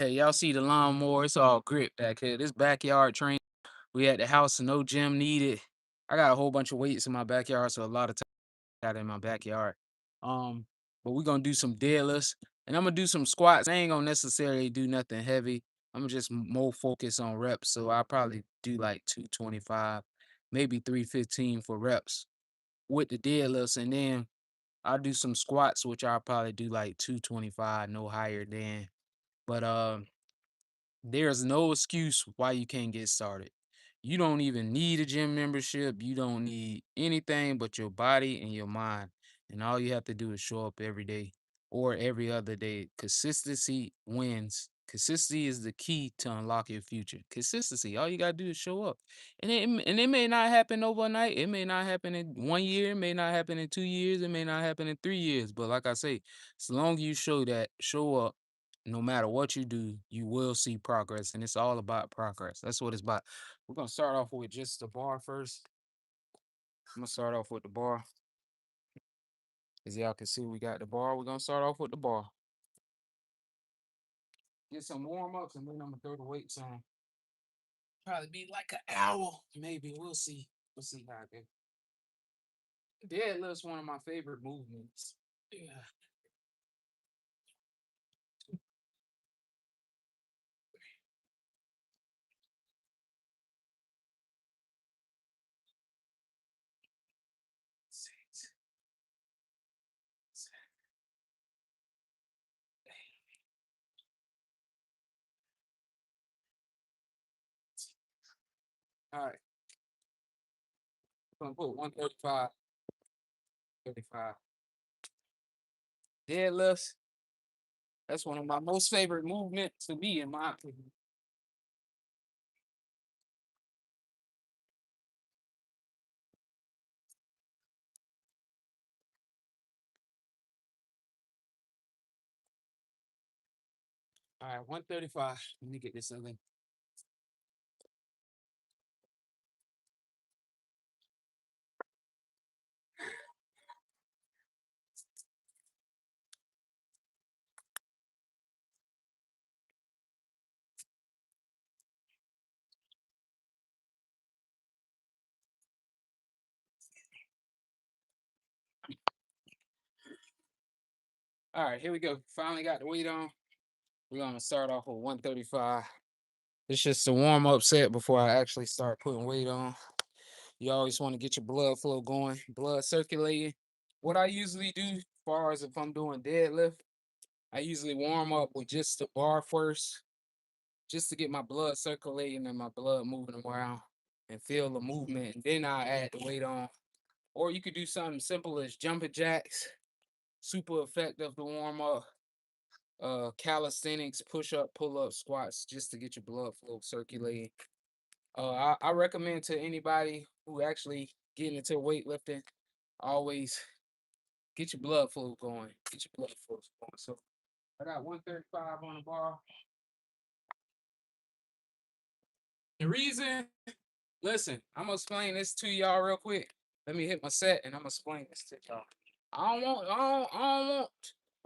Hey, y'all see the lawnmower? It's all grip back here. This backyard train. We at the house, so no gym needed. I got a whole bunch of weights in my backyard, so a lot of time I got it in my backyard. Um, but we're gonna do some deadlifts and I'm gonna do some squats. I ain't gonna necessarily do nothing heavy. I'm gonna just more focus on reps. So I'll probably do like 225, maybe 315 for reps with the deadlifts, and then I'll do some squats, which I'll probably do like 225, no higher than. But there's no excuse why you can't get started. You don't even need a gym membership. You don't need anything but your body and your mind. And all you have to do is show up every day or every other day. Consistency wins. Consistency is the key to unlock your future. Consistency. All you gotta do is show up. And it may not happen overnight. It may not happen in 1 year. It may not happen in 2 years. It may not happen in 3 years. But like I say, as long as you show up, no matter what you do, you will see progress, and it's all about progress. That's what it's about. We're gonna start off with just the bar first. I'm gonna start off with the bar. As y'all can see, we got the bar. We're gonna start off with the bar. Get some warm ups, and then I'm gonna throw the weights on. Probably be like an hour, maybe. We'll see. We'll see how it goes. Deadlift's one of my favorite movements. Yeah. Six, seven, all right. I'm gonna put 135, 35. Deadlifts. That's one of my most favorite movements to me, in my opinion. All right, 135. Let me get this other. All right, here we go. Finally got the weight on. We're gonna start off with 135. It's just a warm up set before I actually start putting weight on. You always want to get your blood flow going, blood circulating. What I usually do, as far as if I'm doing deadlift, I usually warm up with just the bar first, just to get my blood circulating and my blood moving around and feel the movement. And then I add the weight on. Or you could do something simple as jumping jacks, super effective to warm up. Calisthenics, push up, pull up, squats, just to get your blood flow circulating. I recommend to anybody who actually getting into weightlifting, always get your blood flow going. Get your blood flow going. So I got 135 on the bar. The reason, listen, I'm gonna explain this to y'all real quick. Let me hit my set and I'm gonna explain this to y'all. I don't want,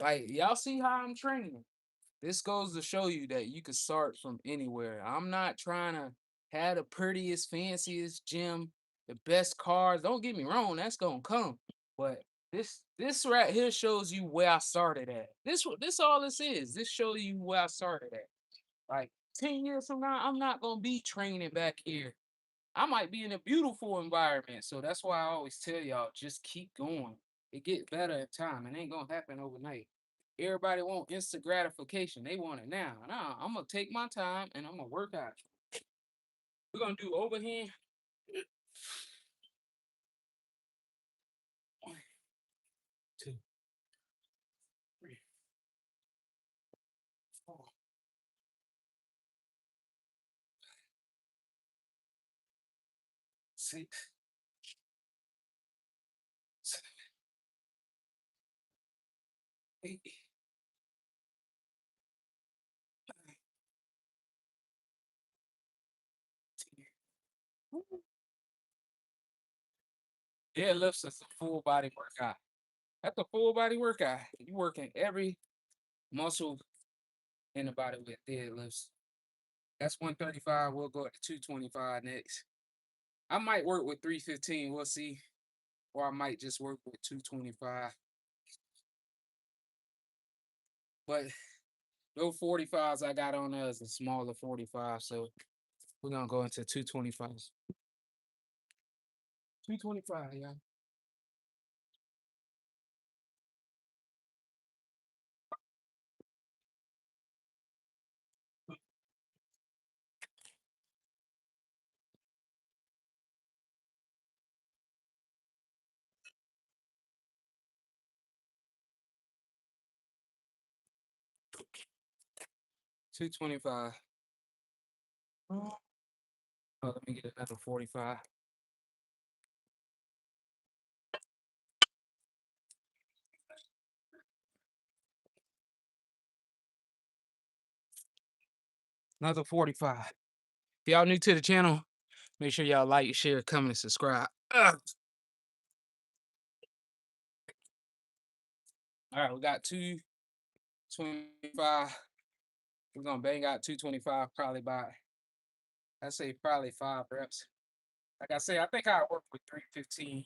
like y'all see how I'm training. This goes to show you that you can start from anywhere. I'm not trying to have the prettiest, fanciest gym, the best cars. Don't get me wrong, that's gonna come. But this right here shows you where I started at. This all this is. This shows you where I started at. Like 10 years from now, I'm not gonna be training back here. I might be in a beautiful environment. So that's why I always tell y'all just keep going. It get better in time. It ain't gonna happen overnight. Everybody want instant gratification. They want it now. Nah, I'm gonna take my time and I'm gonna work out. We're gonna do overhand. One, two, three, four, six, seven, eight, nine, 10. Deadlifts is a full body workout. That's a full body workout. You working every muscle in the body with deadlifts. That's 135. We'll go up to 225 next. I might work with 315. We'll see. Or I might just work with 225. But those 45s I got on there is a smaller 45. So we're going to go into 225s. 225, yeah. 225. Oh, let me get another 45. Another 45. If y'all new to the channel, make sure y'all like, share, comment, and subscribe. Ugh. All right, we got 225. We're gonna bang out 225 probably by, I say probably 5 reps. Like I say, I think I work with 315,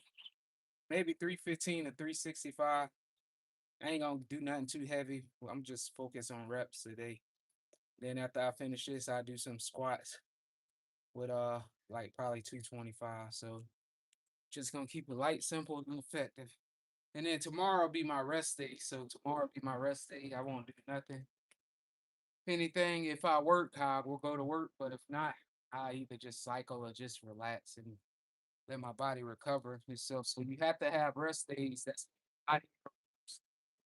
maybe 315 to 365. I ain't gonna do nothing too heavy. I'm just focused on reps today. Then after I finish this, I do some squats with like probably 225. So just gonna keep it light, simple, and effective. And then tomorrow will be my rest day. So tomorrow will be my rest day. I won't do nothing. Anything, if I work, I will go to work. But if not, I either just cycle or just relax and let my body recover itself. So you have to have rest days. That's body.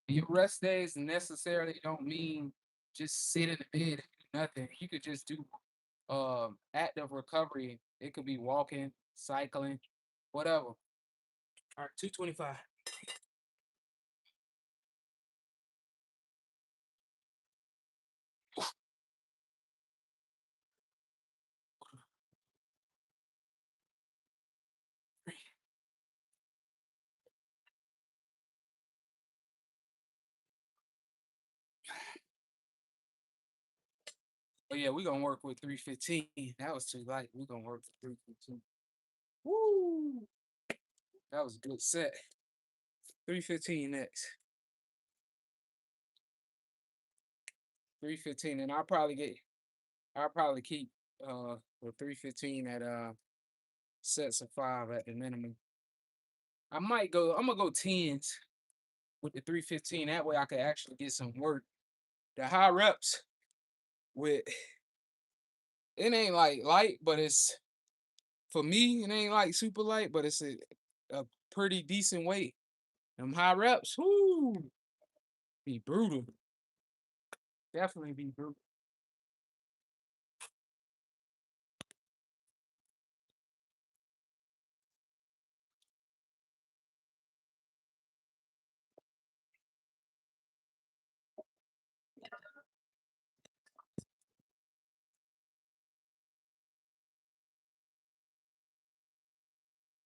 Your rest days necessarily don't mean just sit in the bed and do nothing. You could just do active recovery. It could be walking, cycling, whatever. All right, 225. Oh yeah, we're gonna work with 315. That was too light. We're gonna work with 315. Woo! That was a good set. 315 next. 315. And I'll probably keep with 315 at sets of 5 at the minimum. I'm gonna go tens with the 315. That way I can actually get some work. The high reps with it ain't like light, but it's for me, it ain't like super light, but it's a pretty decent weight. Them high reps, whoo, be brutal. Definitely be brutal.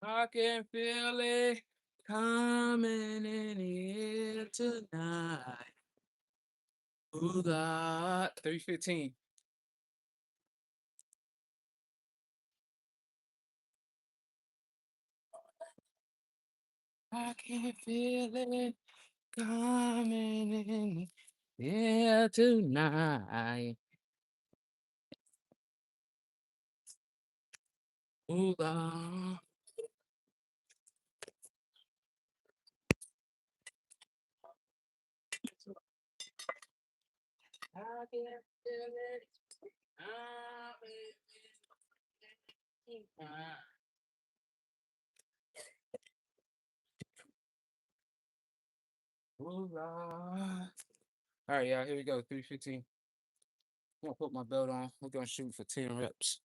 I can feel it coming in here tonight. Ooh, God. 315. I can feel it coming in here tonight. Ooh, God. I can feel it coming in tonight. Ooh, God. All right, y'all, here we go. 315. I'm gonna put my belt on. We're gonna shoot for 10 reps.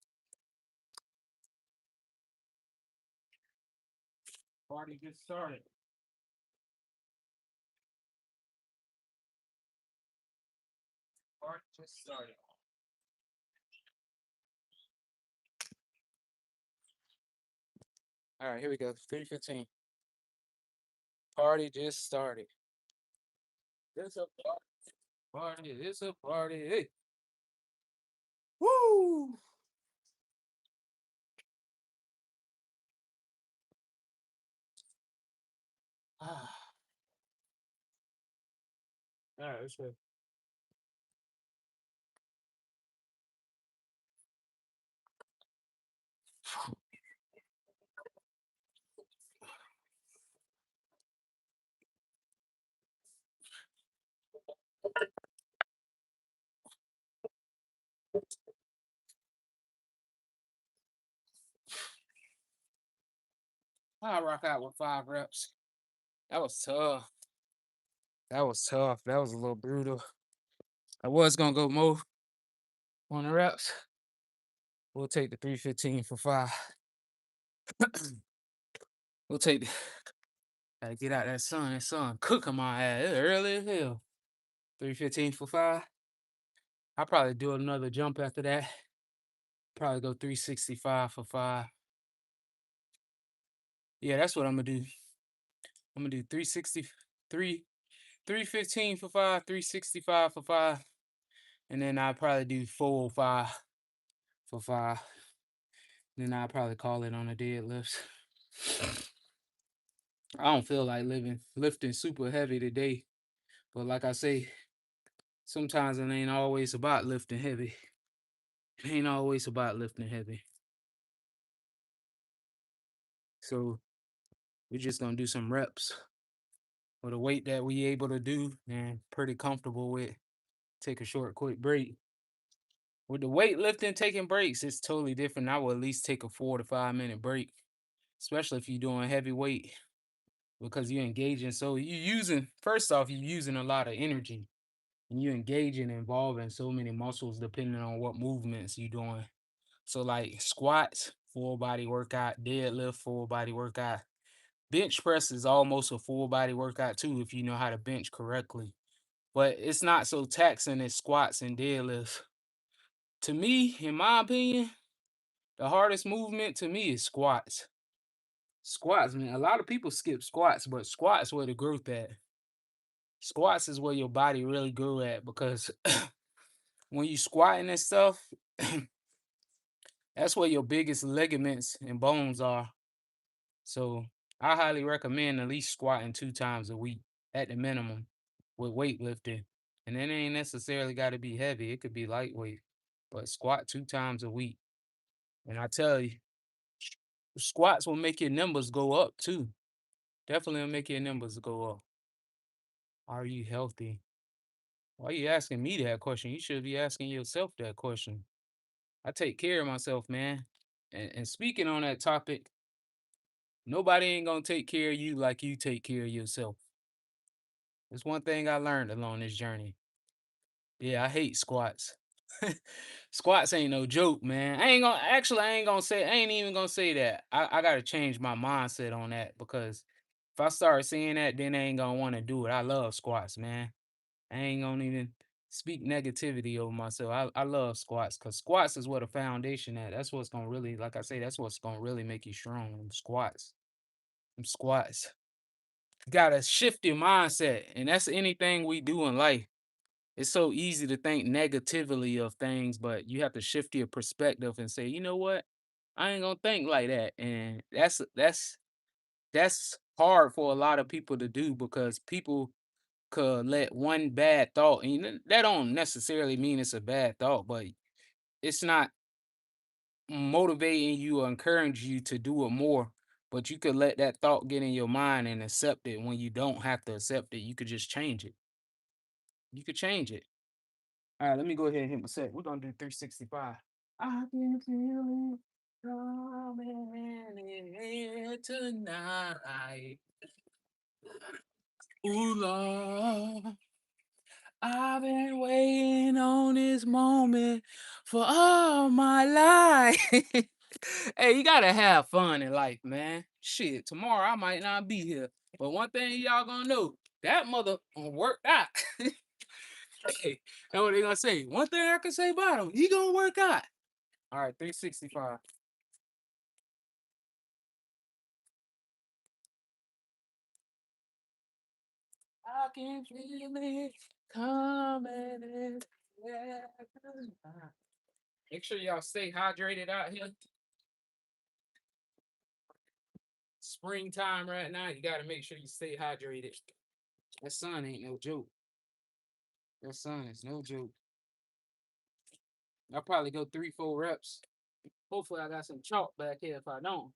Party just started. Party just started. All right, here we go. 315. Party just started. There's a party. Party, it's a party. Hey. Woo! Ah, all right, let's go. I rock out with 5 reps. That was tough. That was tough. That was a little brutal. I was gonna go more on the reps. We'll take the 315 for 5. We'll take the, gotta get out that sun. That sun cooking my ass. It's early as hell. 315 for 5. I'll probably do another jump after that. Probably go 365 for 5. Yeah, that's what I'm gonna do. I'm gonna do 363, 315 for 5, 365 for 5, and then I'll probably do 405 for 5. Then I'll probably call it on the deadlifts. I don't feel like lifting super heavy today. But like I say, sometimes it ain't always about lifting heavy. It ain't always about lifting heavy. So we're just gonna do some reps with a weight that we able to do and pretty comfortable with. Take a short, quick break. With the weightlifting taking breaks, it's totally different. I will at least take a 4 to 5 minute break, especially if you're doing heavy weight, because you're engaging. So you using first off, you're using a lot of energy, and you're engaging, involving so many muscles depending on what movements you're doing. So like squats, full body workout, deadlift, full body workout. Bench press is almost a full body workout too if you know how to bench correctly. But it's not so taxing as squats and deadlifts. To me, in my opinion, the hardest movement to me is squats. Squats, man. A lot of people skip squats, but squats where the growth at. Squats is where your body really grew at because when you squatting and stuff, that's where your biggest ligaments and bones are. So I highly recommend at least squatting 2 times a week at the minimum with weightlifting. And it ain't necessarily got to be heavy. It could be lightweight, but squat 2 times a week. And I tell you, squats will make your numbers go up too. Definitely will make your numbers go up. Are you healthy? Why are you asking me that question? You should be asking yourself that question. I take care of myself, man. And speaking on that topic, nobody ain't gonna take care of you like you take care of yourself. It's one thing I learned along this journey. Yeah, I hate squats. Squats ain't no joke, man. I ain't even gonna say that. I gotta change my mindset on that because if I start saying that, then I ain't gonna want to do it. I love squats, man. I ain't gonna even speak negativity over myself. I love squats because squats is what a foundation at. That's what's gonna really, like I say, that's what's gonna really make you strong. Them squats. Them squats. You gotta shift your mindset. And that's anything we do in life. It's so easy to think negatively of things, but you have to shift your perspective and say, you know what? I ain't gonna think like that. And that's hard for a lot of people to do because people could let one bad thought, and that don't necessarily mean it's a bad thought, but it's not motivating you or encourage you to do it more. But you could let that thought get in your mind and accept it when you don't have to accept it. You could just change it. You could change it. All right, let me go ahead and hit my set. We're gonna do 365. I can feel it coming in here tonight. Ooh, Lord. I've been waiting on this moment for all my life. Hey, you gotta have fun in life, man. Shit, tomorrow I might not be here. But one thing y'all gonna know, that mother worked out. Hey, that's what they gonna say. One thing I can say about him, he gonna work out. All right, 365. I can feel it coming in. Make sure y'all stay hydrated out here. Springtime right now, you gotta make sure you stay hydrated. That sun ain't no joke. That sun is no joke. I'll probably go 3, 4 reps. Hopefully, I got some chalk back here. If I don't,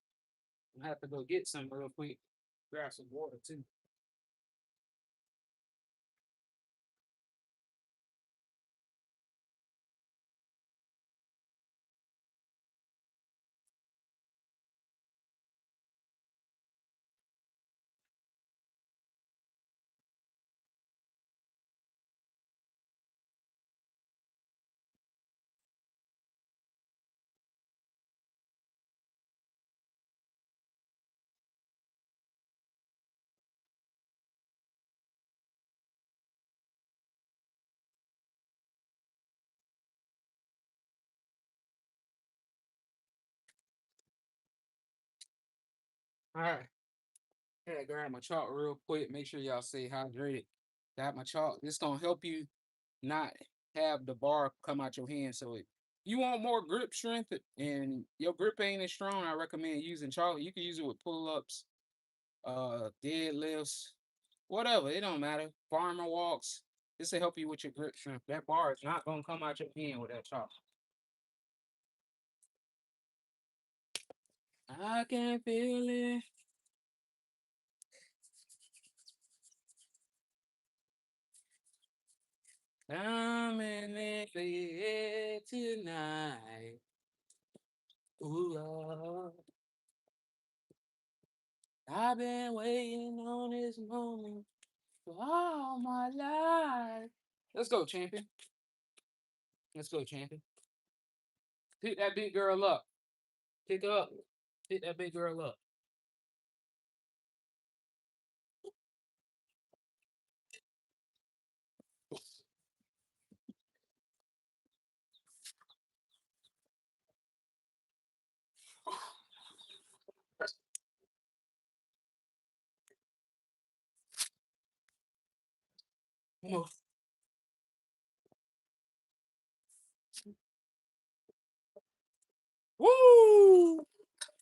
I'm have to go get some real quick. Grab some water too. All right. Yeah, grab my chalk real quick. Make sure y'all stay hydrated. Got my chalk. This gonna help you not have the bar come out your hand. So it, you want more grip strength and your grip ain't as strong, I recommend using chalk. You can use it with pull-ups, deadlifts, whatever. It don't matter. Farmer walks. This will help you with your grip strength. That bar is not gonna come out your hand with that chalk. I can feel it. I'm in it for you tonight. Ooh, Lord. I've been waiting on this moment for all my life. Let's go, champion. Let's go, champion. Pick that big girl up. Pick her up. Pick that big girl up. Come on. Woo!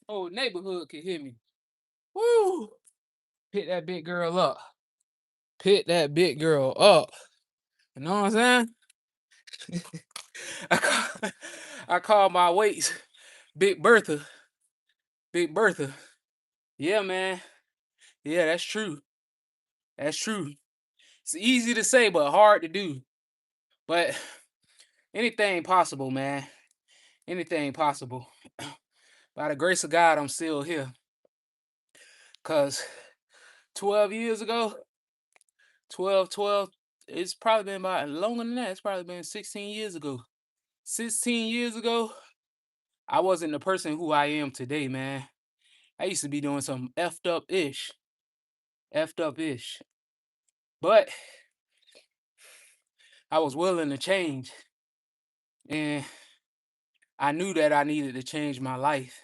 Oh, neighborhood can hear me. Woo! Pick that big girl up. Pick that big girl up. You know what I'm saying? I call, I call my weights Big Bertha. Big Bertha. Yeah, man. Yeah, that's true. That's true. It's easy to say, but hard to do. But anything possible, man. Anything possible. By the grace of God, I'm still here. Cause 12 years ago, 12, it's probably been about longer than that. It's probably been 16 years ago. 16 years ago, I wasn't the person who I am today, man. I used to be doing some effed up ish. Effed up ish. But I was willing to change. And I knew that I needed to change my life.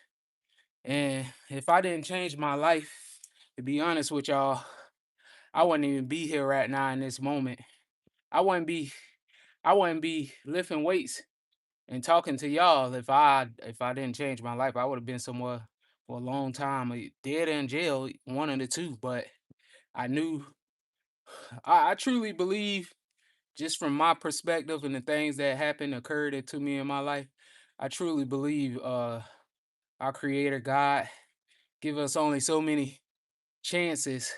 And if I didn't change my life, to be honest with y'all, I wouldn't even be here right now in this moment. I wouldn't be I wouldn't be lifting weights and talking to y'all if I didn't change my life. I would have been somewhere for a long time, dead in jail, one of the two. But I knew I truly believe, just from my perspective and the things that happened occurred to me in my life, I truly believe our creator God give us only so many chances.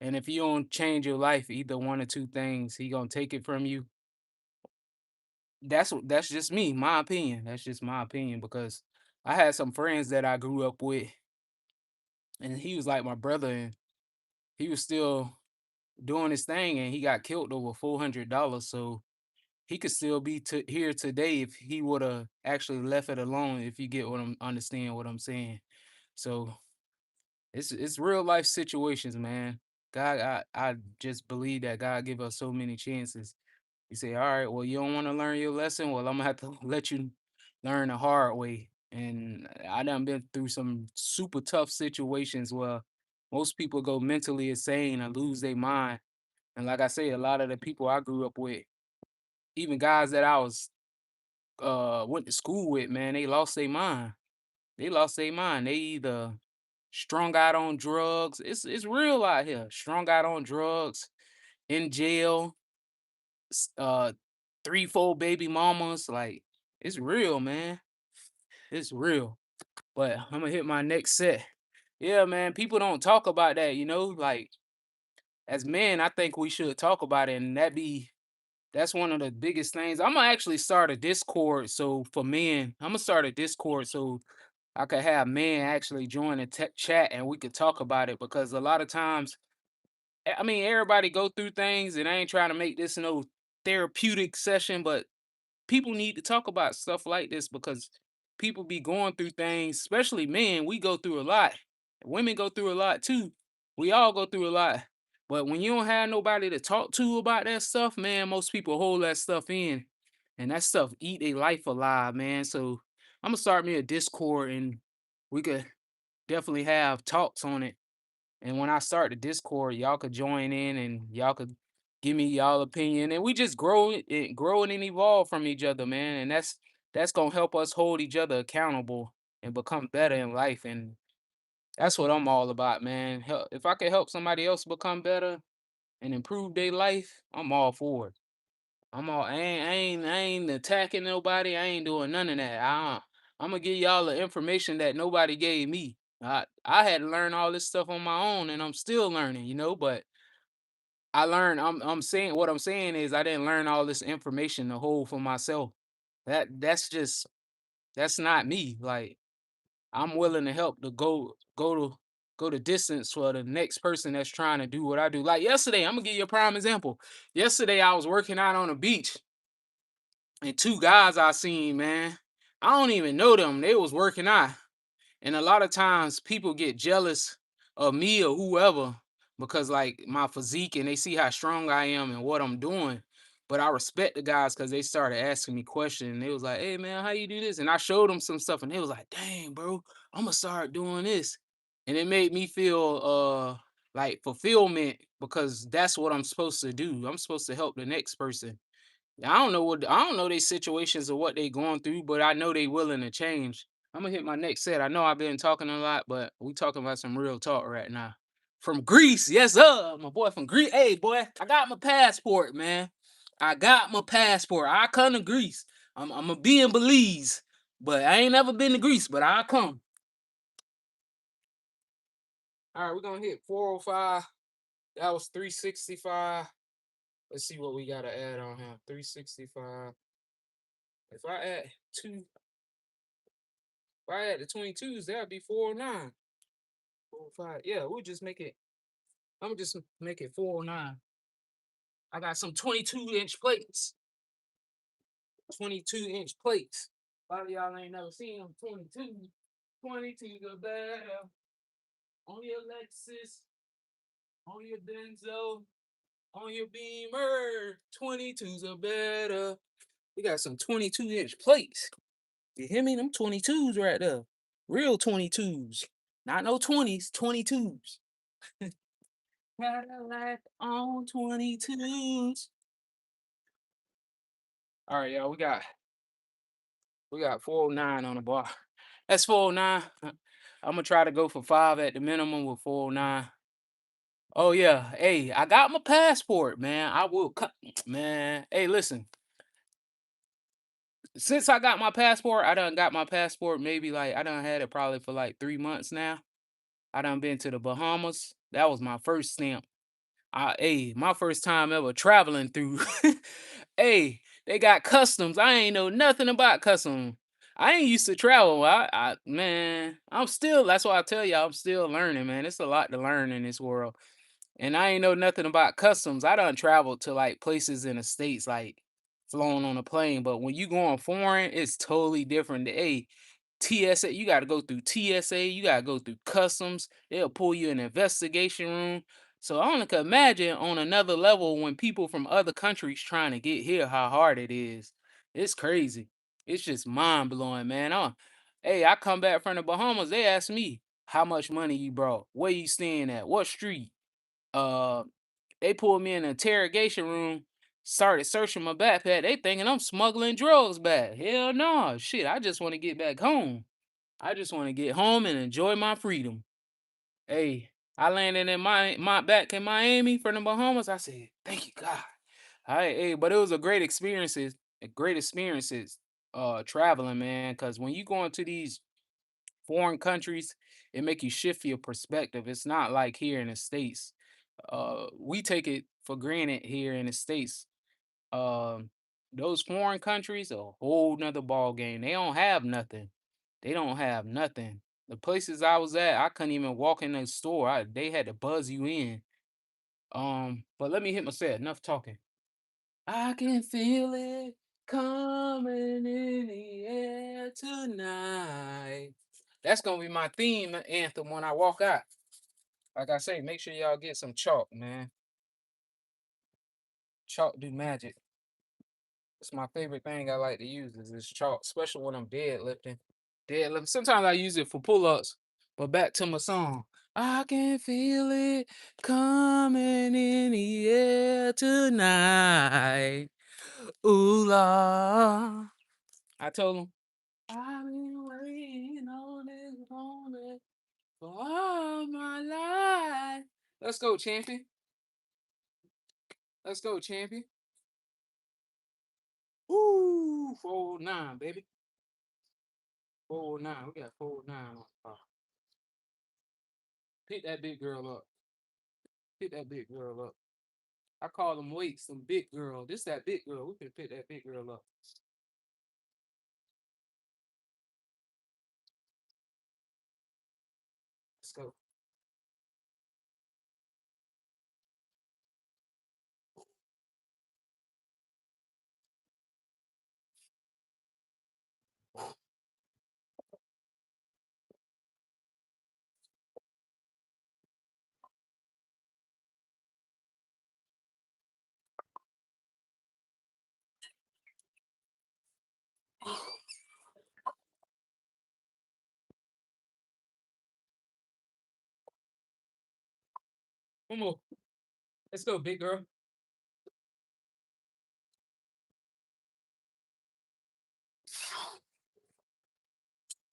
And if you don't change your life, either one or two things, he gonna take it from you. That's just me, my opinion. That's just my opinion because I had some friends that I grew up with, and he was like my brother, and he was still doing his thing, and he got killed over $400. So he could still be here today if he would have actually left it alone. If you get what I'm understand what I'm saying. So it's real life situations, man. God, I just believe that God give us so many chances. You say, all right, well, you don't want to learn your lesson. Well, I'm gonna have to let you learn the hard way. And I done been through some super tough situations where most people go mentally insane or lose their mind. And like I say, a lot of the people I grew up with, even guys that I was went to school with, man, they lost their mind. They lost their mind. They either strung out on drugs. It's real out here. Strung out on drugs, in jail, 3, 4 baby mamas. Like it's real, man. It's real. But I'm gonna hit my next set. Yeah, man. People don't talk about that, like as men, I think we should talk about it, and that's one of the biggest things. I'm gonna actually start a Discord. So for men, I'm gonna start a Discord so I could have men actually join the tech chat and we could talk about it because a lot of times, I mean, everybody go through things, and I ain't trying to make this no therapeutic session, but people need to talk about stuff like this because people be going through things, especially men. We go through a lot. Women go through a lot too. We all go through a lot. But when you don't have nobody to talk to about that stuff, man, most people hold that stuff in. And that stuff eat their life alive, man. So I'm gonna start me a Discord and we could definitely have talks on it. And when I start the Discord, y'all could join in and y'all could give me y'all opinion, and we just grow it and evolve from each other, man. And that's gonna help us hold each other accountable and become better in life. And that's what I'm all about, man. If I can help somebody else become better and improve their life, I'm all for it. I ain't attacking nobody. I ain't doing none of that. I'm gonna give y'all the information that nobody gave me. I had to learn all this stuff on my own, and I'm still learning, But I learned. I'm saying what I'm saying is I didn't learn all this information to hold for myself. That's not me. Like I'm willing to help to go the distance for the next person that's trying to do what I do. Like yesterday, I'm gonna give you a prime example. Yesterday, I was working out on the beach, and 2 guys I seen, man. I don't even know them. They was working out. And a lot of times people get jealous of me or whoever because like my physique and they see how strong I am and what I'm doing. But I respect the guys because they started asking me questions. And they was like, "Hey man, how you do this?" And I showed them some stuff, and they was like, "Dang, bro, I'm gonna start doing this." And it made me feel like fulfillment because that's what I'm supposed to do. I'm supposed to help the next person. I don't know their situations or what they going through, but I know they willing to change. I'm gonna hit my next set. I know I've been talking a lot, but we talking about some real talk right now. From Greece, yes sir, my boy from Greece. Hey boy, I got my passport, man. I got my passport. I come to Greece. I'm gonna be in Belize, but I ain't never been to Greece, but I come. All right, we're gonna hit 405. That was 365. Let's see what we gotta add on here. 365. If I add two, if I add the 22s, that'd be 409. 405. Yeah, we'll just make it. I'm gonna just make it 409. I got some 22-inch plates. 22-inch plates. A lot of y'all ain't never seen them 22. 22 are better. On your Lexus, on your Benzo, on your Beamer. 22s are better. We got some 22-inch plates. You hear me? Them 22s right there. Real 22s. Not no 20s, 22s. Cadillac on 22s. All right, y'all. We got 409 on the bar. That's 409. I'm gonna try to go for 5 at the minimum with 409. Oh yeah. Hey, I got my passport, man. I will cut man. Hey, listen. Since I got my passport, I done got my passport maybe like I done had it probably for like 3 months now. I done been to the Bahamas. That was my first stamp. Hey, my first time ever traveling through. Hey, they got customs. I ain't know nothing about customs. I ain't used to travel. Man, I'm still. That's why I tell you, I'm still learning, man. It's a lot to learn in this world. And I ain't know nothing about customs. I done traveled to like places in the States, like flown on a plane. But when you going foreign, it's totally different. Hey, TSA, you got to go through TSA, you got to go through customs. They'll pull you in an investigation room. So I only can imagine on another level when people from other countries trying to get here, how hard it is. It's crazy. It's just mind blowing, man. Hey, I come back from the Bahamas. They ask me how much money you brought, where you staying at, what street. Uh, They pulled me in the interrogation room, started searching my backpack. They thinking I'm smuggling drugs back. Hell no, shit. I just want to get back home. I just want to get home and enjoy my freedom. Hey, I landed in my back in Miami from the Bahamas. I said, thank you, God. All right, hey, but it was a great experiences traveling, man. Cause when you go into these foreign countries, it make you shift your perspective. It's not like here in the States. We take it for granted here in the States. Um, those foreign countries, a whole nother ball game. They don't have nothing. They don't have nothing. The places I was at, I couldn't even walk in the store. They had to buzz you in. But let me hit my set. Enough talking. I can feel it coming in the air tonight. That's gonna be my theme anthem when I walk out. Like I say, make sure y'all get some chalk, man. Chalk do magic. It's my favorite thing I like to use is this chalk, especially when I'm deadlifting. Deadlift. Sometimes I use it for pull-ups. But back to my song. I can feel it coming in the air tonight. Ooh la. I told him, I've been waiting on this moment for all my life. Let's go, champion. Let's go, champion. Ooh, 409, baby. 409. We got 409 on fire. Pick that big girl up. Pick that big girl up. I call them weights, some big girl. This that big girl. We can pick that big girl up. Let's go. One more. Let's go, big girl.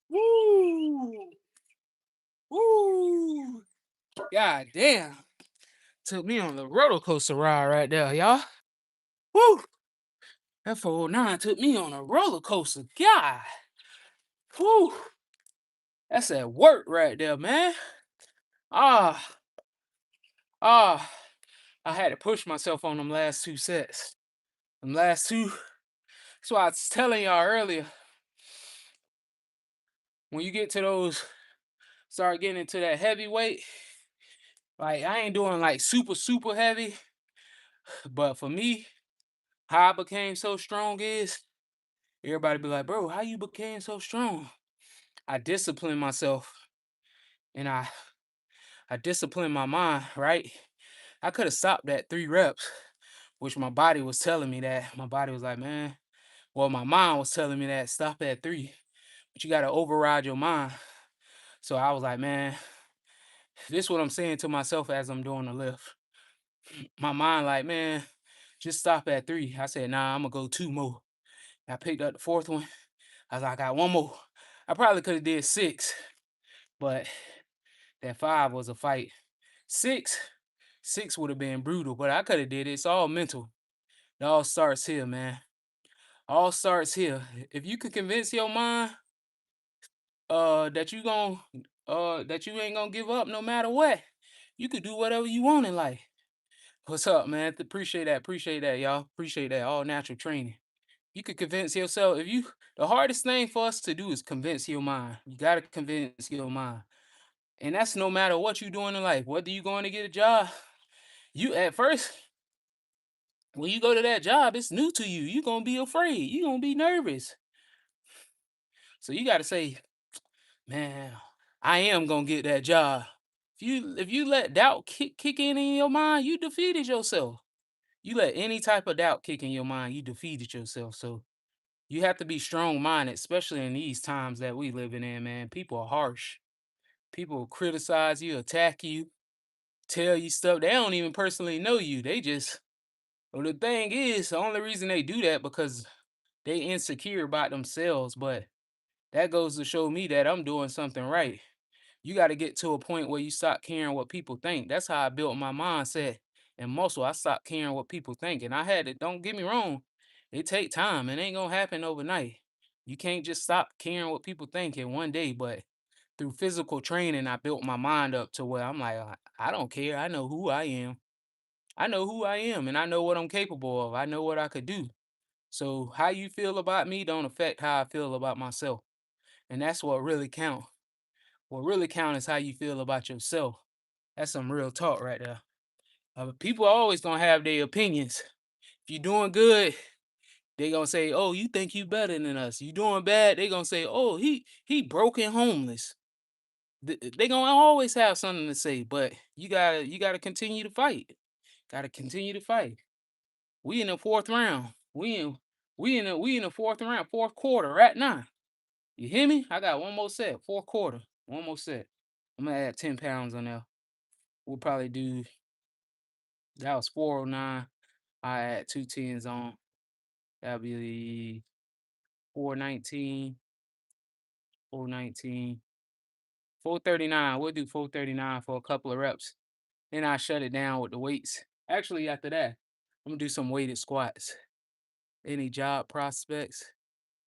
Woo! Woo! God damn. Took me on the roller coaster ride right there, y'all. Woo! That 409 took me on a roller coaster. God. Woo! That's at work right there, man. Ah, ah. I had to push myself on them last two sets. Them last two. That's why I was telling y'all earlier. When you get to those, start getting into that heavyweight, like I ain't doing like super heavy, but for me, how I became so strong is everybody be like, bro, how you became so strong? I disciplined myself and I disciplined my mind, right? I could have stopped at 3 reps, which my body was telling me that. My body was like, man, well, my mind was telling me that stop at 3, but you gotta override your mind. So I was like, man, this is what I'm saying to myself as I'm doing the lift. My mind, like, man, just stop at 3. I said, nah, I'm gonna go 2 more. I picked up the fourth one. I was like, I got 1 more. I probably could have did 6, but that 5 was a fight. 6, 6 would have been brutal, but I could have did it. It's all mental. It all starts here, man. All starts here. If you could convince your mind that that you ain't gonna give up no matter what, you could do whatever you want in life. What's up, man? Appreciate that, y'all. Appreciate that. All natural training. You could convince yourself. If you The hardest thing for us to do is convince your mind. You gotta convince your mind. And that's no matter what you're doing in life, whether you're going to get a job. You at first, when you go to that job, it's new to you. You're gonna be afraid. You're gonna be nervous. So you gotta say, man, I am gonna get that job. If you let doubt kick in your mind, you defeated yourself. You let any type of doubt kick in your mind, you defeated yourself. So you have to be strong minded, especially in these times that we living in, man. People are harsh. People will criticize you, attack you. tell you stuff. They don't even personally know you. They just well, the thing is, the only reason they do that because they insecure about themselves. But that goes to show me that I'm doing something right. You got to get to a point where you stop caring what people think. That's how I built my mindset and muscle. I stopped caring what people think, and I had it. Don't get me wrong, it take time. It ain't gonna happen overnight. You can't just stop caring what people think in one day. But through physical training, I built my mind up to where I'm like, I don't care. I know who I am. I know who I am, and I know what I'm capable of. I know what I could do. So how you feel about me don't affect how I feel about myself, and that's what really count. What really count is how you feel about yourself. That's some real talk right there. People always gonna have their opinions. If you're doing good, they gonna say, "Oh, you think you better than us." You doing bad, they gonna say, "Oh, he broke and homeless." They gonna always have something to say, but you gotta continue to fight. Gotta continue to fight. We in the fourth round. We in the fourth round, fourth quarter right now. You hear me? I got one more set, fourth quarter, one more set. I'm gonna add 10 pounds on there. We'll probably do that was 409. I add two tens on. That'll be 419, 419, 439. We'll do 439 for a couple of reps. Then I shut it down with the weights. Actually, after that, I'm gonna do some weighted squats. Any job prospects?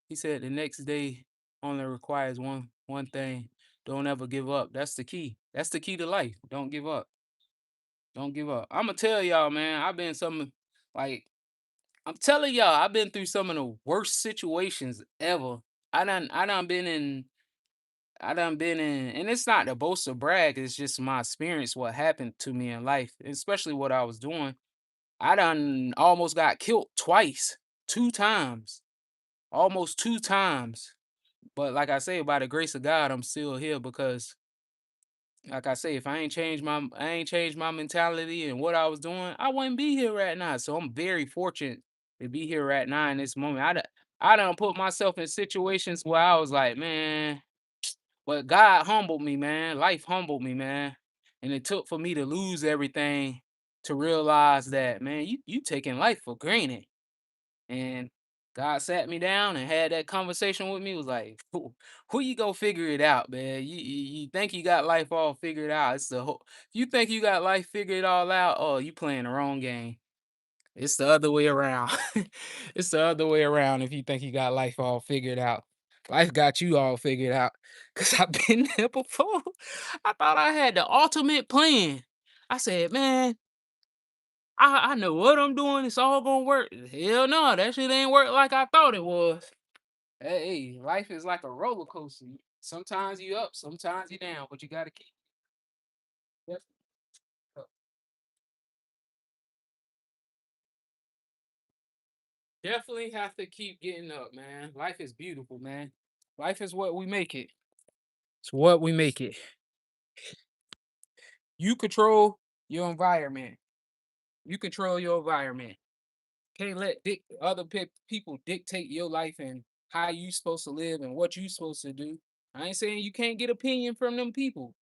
He said the next day only requires one thing. Don't ever give up. That's the key. That's the key to life. Don't give up. Don't give up. I'ma tell y'all, man, I've been some like I'm telling y'all, I've been through some of the worst situations ever. I done been in, and it's not to boast or brag, it's just my experience, what happened to me in life, especially what I was doing. I done almost got killed twice, two times, almost two times. But like I say, by the grace of God, I'm still here because like I say, if I ain't changed my mentality and what I was doing, I wouldn't be here right now. So I'm very fortunate to be here right now in this moment. I done put myself in situations where I was like, man, but God humbled me, man. Life humbled me, man. And it took for me to lose everything to realize that, man, you taking life for granted. And God sat me down and had that conversation with me. Was like, who you go figure it out, man? You think you got life all figured out? It's the whole. You think you got life figured all out? Oh, you playing the wrong game. It's the other way around. It's the other way around. If you think you got life all figured out, life got you all figured out. Cause I've been there before. I thought I had the ultimate plan. I said, man, I know what I'm doing. It's all gonna work. Hell no, that shit ain't work like I thought it was. Hey, life is like a roller coaster. Sometimes you up, sometimes you down, but you gotta keep def- uh, definitely have to keep getting up, man. Life is beautiful, man. Life is what we make it. It's what we make it. You control your environment. You control your environment. Can't let other people dictate your life and how you supposed to live and what you supposed to do. I ain't saying you can't get opinion from them people,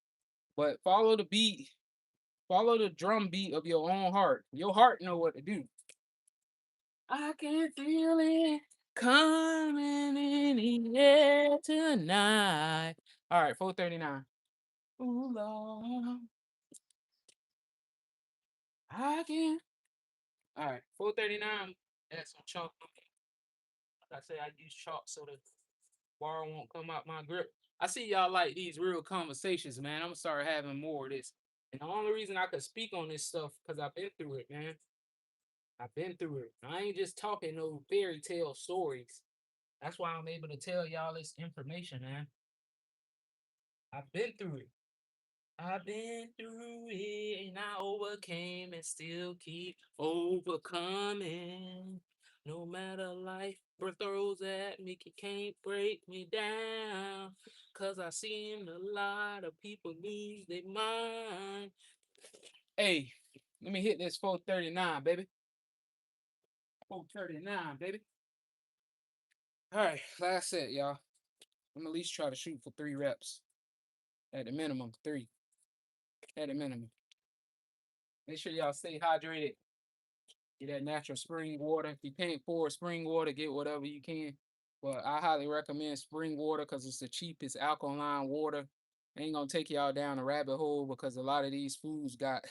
but follow the beat, follow the drum beat of your own heart. Your heart know what to do. I can feel it coming in the air tonight. All right, 439. Ooh, Lord, I can. All right, 439. Add some chalk. Like I say, I use chalk so the bar won't come out my grip. I see y'all like these real conversations, man. I'm gonna start having more of this. And the only reason I could speak on this stuff because I've been through it, man. I've been through it. I ain't just talking no fairy tale stories. That's why I'm able to tell y'all this information, man. I've been through it. I've been through it and I overcame and still keep overcoming. No matter life throws at me, it can't break me down. Cause I seen a lot of people lose their mind. Hey, let me hit this 439, baby. 439, baby. All right, last set, y'all. I'm at least try to shoot for 3 reps. At the minimum, 3. At the minimum. Make sure y'all stay hydrated. Get that natural spring water. If you can't pour spring water, get whatever you can. But I highly recommend spring water because it's the cheapest alkaline water. Ain't gonna take y'all down a rabbit hole because a lot of these foods got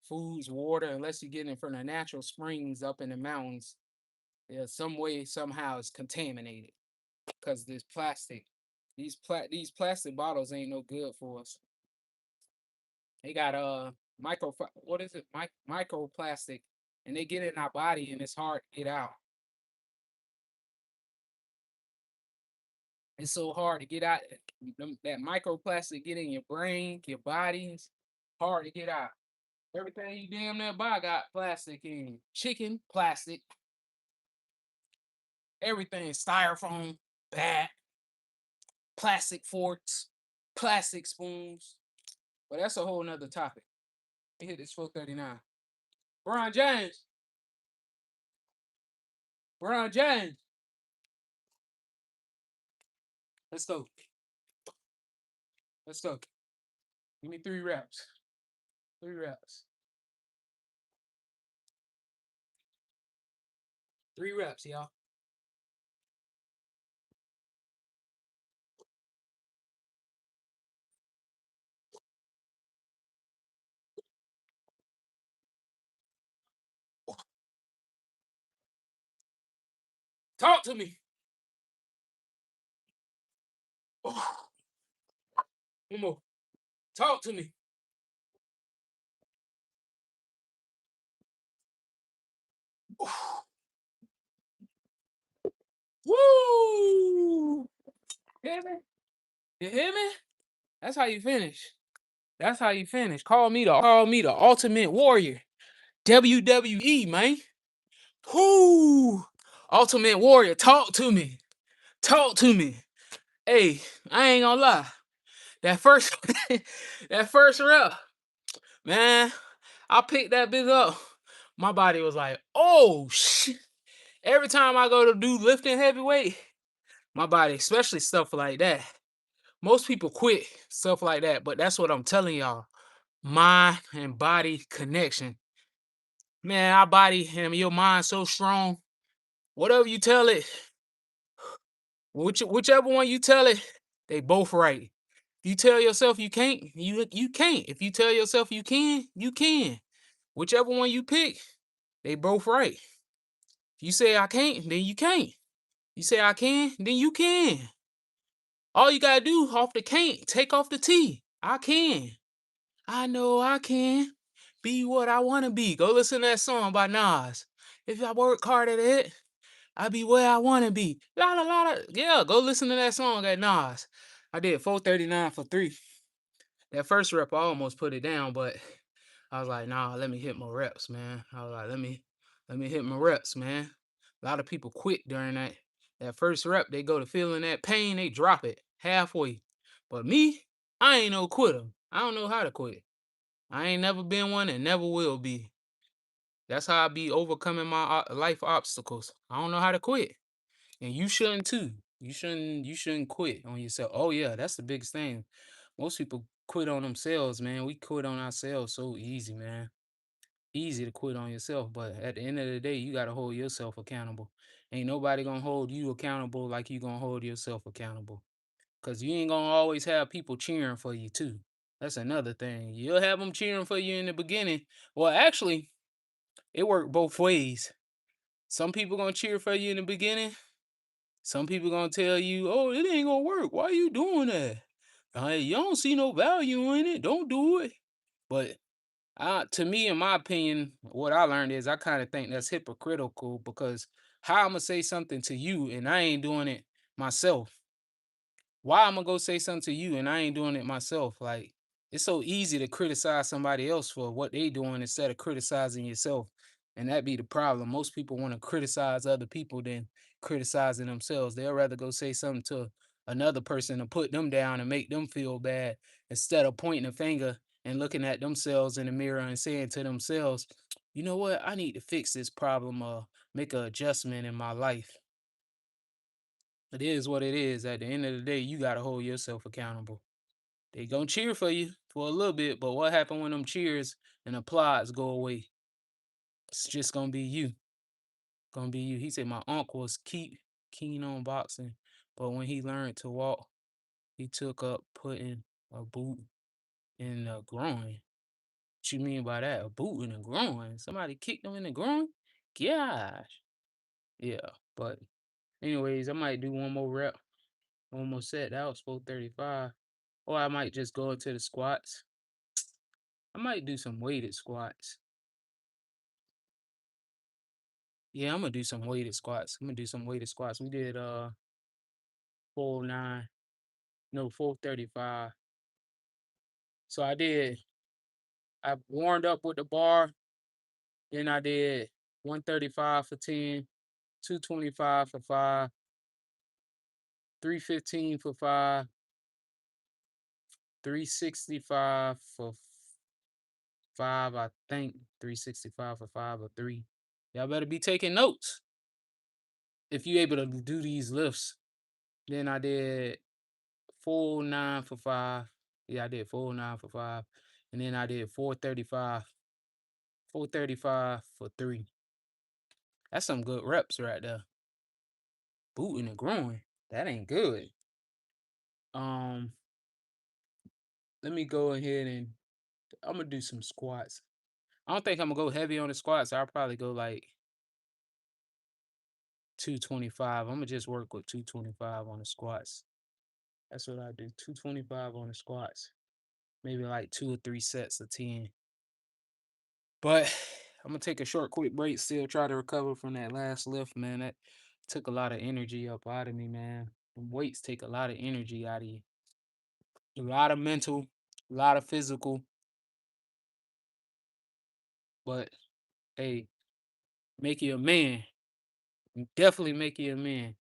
foods, water, unless you get it from the natural springs up in the mountains. Yeah, some way, somehow it's contaminated because this plastic. These plastic bottles ain't no good for us. They got what is it? Microplastic, and they get in our body and it's hard to get out. It's so hard to get out. That microplastic get in your brain, your body. It's hard to get out. Everything you damn near buy got plastic in. Chicken, plastic. Everything, styrofoam, bad. Plastic forks, plastic spoons. But that's a whole nother topic. We hit this 439. Brian James. Brian James. Let's go. Let's go. Give me 3 reps. 3 reps. 3 reps, y'all. Talk to me. Oh, one more. Talk to me. Oh. Woo! Hear me? You hear me? That's how you finish. That's how you finish. Call me the ultimate warrior. WWE, man. Whoo! Ultimate warrior. Talk to me. Talk to me. Hey, I ain't gonna lie. That first that first rep, man, I picked that bitch up. My body was like, oh shit. Every time I go to do lifting heavyweight, my body, especially stuff like that. Most people quit stuff like that, but that's what I'm telling y'all. Mind and body connection. Man, our body and your mind so strong. Whatever you tell it, whichever one you tell it, they both right. If you tell yourself you can't, you can't. If you tell yourself you can, you can. Whichever one you pick, they both right. If you say I can't, then you can't. You say I can, then you can. All you gotta do off the can't, take off the T. I can. I know I can be what I wanna be. Go listen to that song by Nas. If I work hard at it, I be where I wanna be. La la la la. Yeah, go listen to that song at Nas. I did 439 for 3. That first rep, I almost put it down, but I was like, nah, let me hit my reps, man. I was like, let me hit my reps, man. A lot of people quit during that first rep. They go to feeling that pain, they drop it halfway. But me, I ain't no quitter. I don't know how to quit. I ain't never been one and never will be. That's how I be overcoming my life obstacles. I don't know how to quit. And you shouldn't too. You shouldn't quit on yourself. Oh yeah, that's the biggest thing. Most people quit on themselves, man. We quit on ourselves so easy, man. Easy to quit on yourself, but at the end of the day, you gotta hold yourself accountable. Ain't nobody gonna hold you accountable like you gonna hold yourself accountable. Cause you ain't gonna always have people cheering for you too. That's another thing. You'll have them cheering for you in the beginning. Well, actually, it worked both ways. Some people gonna cheer for you in the beginning. Some people gonna tell you, "Oh, it ain't gonna work. Why you doing that? You don't see no value in it. Don't do it." But to me, in my opinion, what I learned is I kind of think that's hypocritical because how I'm gonna say something to you and I ain't doing it myself? Why I'm gonna go say something to you and I ain't doing it myself? Like it's so easy to criticize somebody else for what they doing instead of criticizing yourself. And that be the problem. Most people want to criticize other people than criticizing themselves. They'll rather go say something to another person to put them down and make them feel bad instead of pointing a finger and looking at themselves in the mirror and saying to themselves, you know what, I need to fix this problem or make an adjustment in my life. It is what it is. At the end of the day, you gotta hold yourself accountable. They gonna cheer for you for a little bit, but what happened when them cheers and applause go away? It's just gonna be you. Gonna be you. He said my uncle was keen on boxing, but when he learned to walk, he took up putting a boot in the groin. What you mean by that? A boot in the groin? Somebody kicked him in the groin? Gosh. Yeah. But anyways, I might do one more rep, one more set. That was 435. Or I might just go into the squats. I might do some weighted squats. Yeah, I'm gonna do some weighted squats. I'm gonna do some weighted squats. We did 409, no 435. So I warmed up with the bar, then I did 135 for 10, 225 for 5, 315 for 5, 365 for 5, I think 365 for 5 or 3. Y'all better be taking notes if you able to do these lifts. Then I did full 9 for 5. Yeah, I did full 9 for 5. And then I did 435 for 3. That's some good reps right there. Booting and growing. That ain't good. Um, Let me go ahead and I'm gonna do some squats. I don't think I'm gonna go heavy on the squats. I'll probably go like 225. I'm gonna just work with 225 on the squats. That's what I do. 225 on the squats. Maybe like 2 or 3 sets of 10. But I'm gonna take a short, quick break. Still try to recover from that last lift, man. That took a lot of energy up out of me, man. Them weights take a lot of energy out of you. A lot of mental, a lot of physical. But hey, make you a man. Definitely make you a man.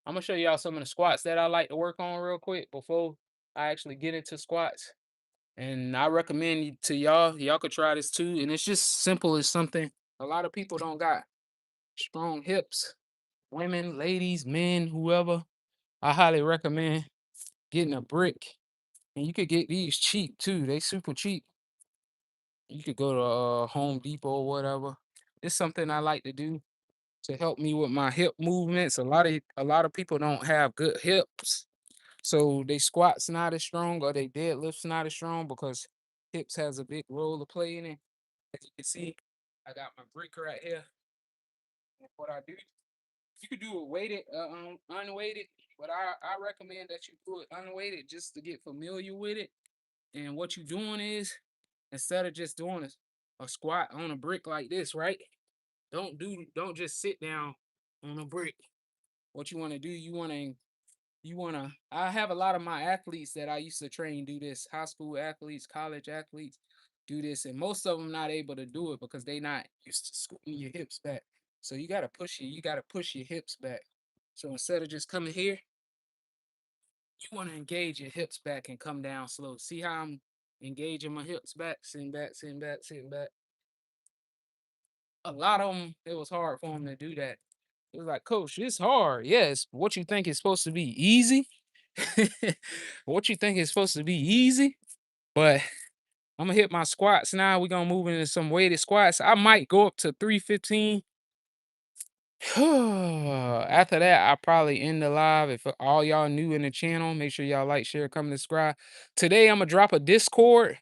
I'm gonna show y'all some of the squats that I like to work on real quick before I actually get into squats. And I recommend to y'all, y'all could try this too. And it's just simple as something. A lot of people don't got strong hips. Women, ladies, men, whoever. I highly recommend getting a brick. And you could get these cheap too. They super cheap. You could go to Home Depot or whatever. It's something I like to do to help me with my hip movements. A lot of people don't have good hips. So they squats not as strong or they deadlifts not as strong because hips has a big role to play in it. As you can see, I got my brick right here. And what I do, you could do it weighted, unweighted, but I recommend that you do it unweighted just to get familiar with it. And what you're doing is instead of just doing a squat on a brick like this, right? Don't just sit down on a brick. What you want to do, you wanna I have a lot of my athletes that I used to train do this, high school athletes, college athletes do this, and most of them not able to do it because they not used to scooting your hips back. So you gotta push your hips back. So instead of just coming here, you want to engage your hips back and come down slow. See how I'm engaging my hips back, sitting back, sitting back, sitting back. A lot of them, it was hard for them to do that. It was like, Coach, it's hard. Yes, what you think is supposed to be easy? What you think is supposed to be easy? But I'm gonna hit my squats now. We're gonna move into some weighted squats. I might go up to 315. After that, I probably end the live. If all y'all new in the channel, make sure y'all like, share, comment, subscribe. Today, I'm gonna drop a Discord.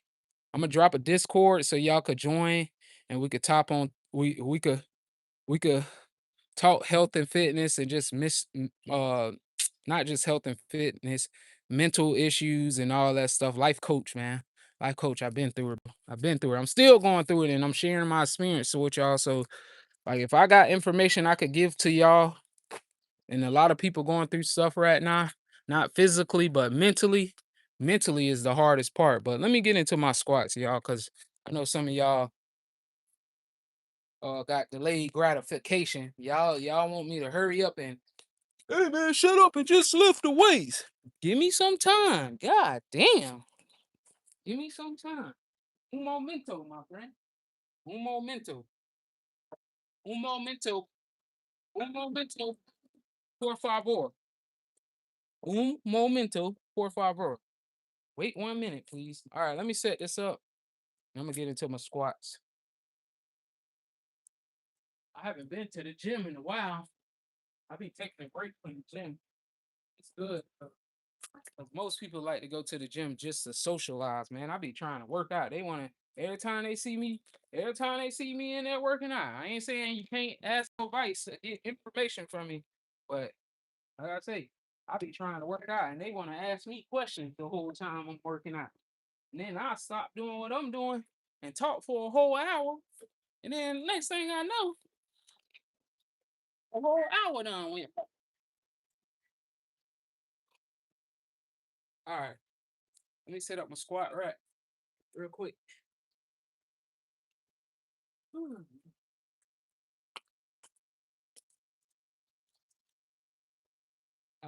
I'm gonna drop a Discord so y'all could join and we could top on we could talk health and fitness and just not just health and fitness, mental issues and all that stuff. Life coach, man. Life coach. I've been through it. I've been through it. I'm still going through it and I'm sharing my experience with y'all. So like if I got information I could give to y'all, and a lot of people going through stuff right now, not physically, but mentally. Mentally is the hardest part. But let me get into my squats, y'all, because I know some of y'all got delayed gratification. Y'all want me to hurry up and hey man, shut up and just lift the weights. Give me some time. God damn. Give me some time. Un momento, my friend. Un momento. Un momento. Un momento. Por favor. Un momento. Por favor. Wait 1 minute, please. All right, let me set this up. I'm gonna get into my squats. I haven't been to the gym in a while. I'll be taking a break from the gym. It's good. 'Cause most people like to go to the gym just to socialize, man. I be trying to work out. They want to every time they see me in there working out. I ain't saying you can't ask for advice, get information from me, but like I say, I be trying to work out, and they want to ask me questions the whole time I'm working out. And then I stop doing what I'm doing and talk for a whole hour, and then next thing I know, a whole hour done went. All right, let me set up my squat rack real quick. All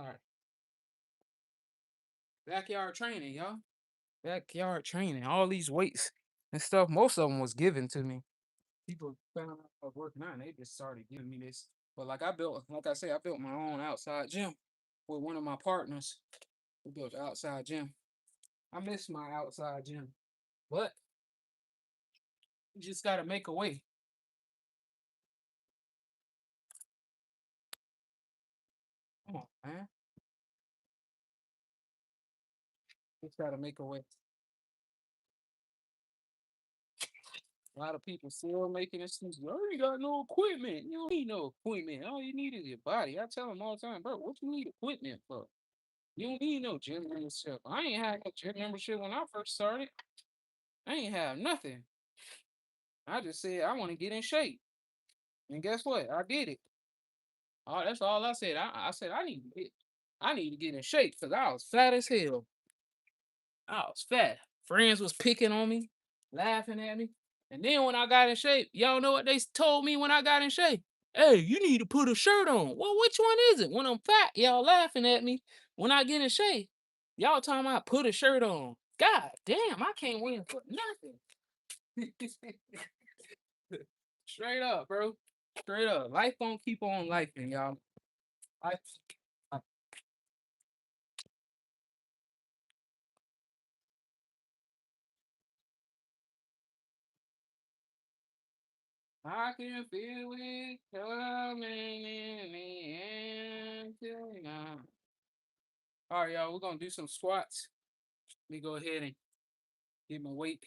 right, backyard training, y'all. Backyard training. All these weights and stuff. Most of them was given to me. People found out I was working out, and they just started giving me this. But like I say, I built my own outside gym with one of my partners. We built an outside gym. I miss my outside gym, but you just gotta make a way. Come on, man. Just gotta make a way. A lot of people still making excuses. Oh, you got no equipment. You don't need no equipment. All you need is your body. I tell them all the time, bro, what you need equipment for? You don't need no gym membership. I ain't had no gym membership when I first started. I ain't have nothing. I just said I want to get in shape. And guess what? I did it. That's all I said. I said I need to get in shape because I was fat as hell. I was fat. Friends was picking on me, laughing at me. And then when I got in shape, y'all know what they told me when I got in shape? Hey, you need to put a shirt on. Well, which one is it? When I'm fat, y'all laughing at me. When I get in shape, y'all talking about put a shirt on. God damn, I can't win for nothing. Straight up, bro. Straight up. Life gonna keep on lifing, y'all. Life. I can feel it coming in the end tonight. All right, y'all. We're gonna do some squats. Let me go ahead and get my weight.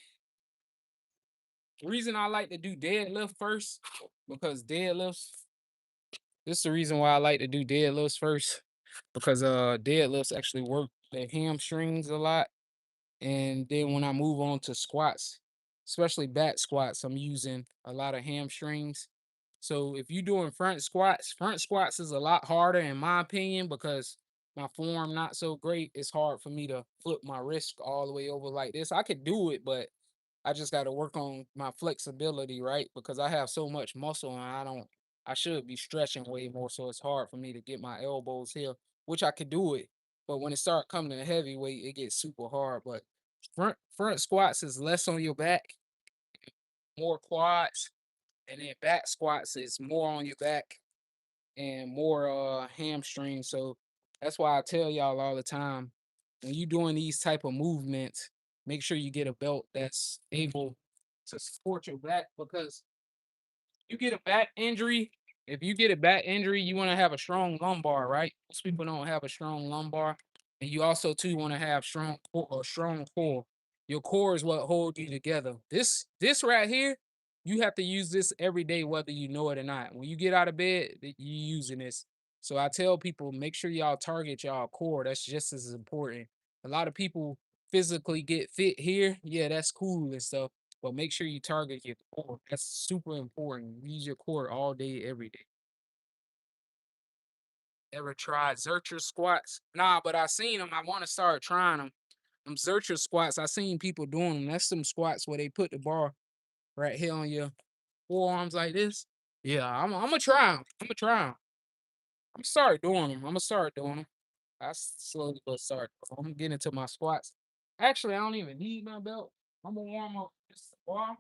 The reason I like to do deadlift first because deadlifts. This is the reason why I like to do deadlifts first because deadlifts actually work the hamstrings a lot. And then when I move on to squats, especially back squats, I'm using a lot of hamstrings. So if you're doing front squats is a lot harder in my opinion because my form not so great. It's hard for me to flip my wrist all the way over like this. I could do it, but I just got to work on my flexibility, right? Because I have so much muscle and I should be stretching way more. So it's hard for me to get my elbows here, which I could do it. But when it start coming to heavyweight, it gets super hard. But front squats is less on your back, more quads, and then back squats is more on your back and more hamstrings. So that's why I tell y'all all the time when you doing these type of movements, make sure you get a belt that's able to support your back because you get a back injury. If you get a back injury, you want to have a strong lumbar, right? Most people don't have a strong lumbar, and you also too want to have strong core. Your core is what holds you together. This right here, you have to use this every day, whether you know it or not. When you get out of bed, you using this. So I tell people, make sure y'all target y'all core. That's just as important. A lot of people physically get fit here. Yeah, that's cool and stuff, but make sure you target your core. That's super important. Use your core all day, every day. Ever tried Zercher squats? Nah, but I seen them. I want to start trying them. Them Zercher squats, I seen people doing them. That's some squats where they put the bar right here on your forearms like this. Yeah, I'm gonna try them. I'm gonna try them. I'm gonna start doing them. I'm gonna start doing them. Slowly but start. I'm gonna get into my squats. Actually, I don't even need my belt. I'm gonna warm up this bar.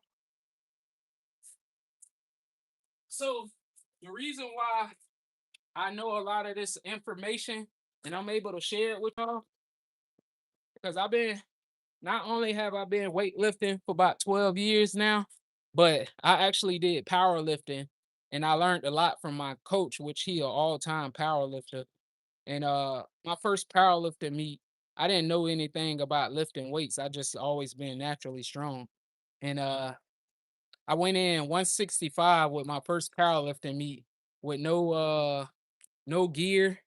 So the reason why I know a lot of this information and I'm able to share it with y'all because not only have I been weightlifting for about 12 years now, but I actually did powerlifting and I learned a lot from my coach, which he an all-time powerlifter. And my first powerlifting meet, I didn't know anything about lifting weights. I just always been naturally strong. And I went in 165 with my first powerlifting meet with no gear,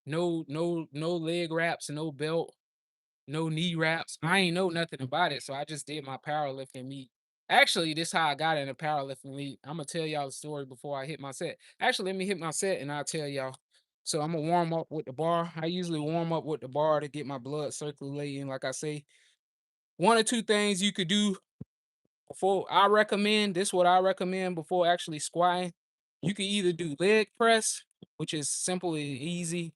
no leg wraps, no belt, no knee wraps. I ain't know nothing about it, so I just did my powerlifting meet. Actually, this how I got in a powerlifting meet. I'm gonna tell y'all the story before I hit my set. Actually, let me hit my set and I'll tell y'all. So I'm gonna warm up with the bar. I usually warm up with the bar to get my blood circulating. Like I say, one or two things you could do before I recommend. This what I recommend before actually squatting. You can either do leg press, which is simple and easy.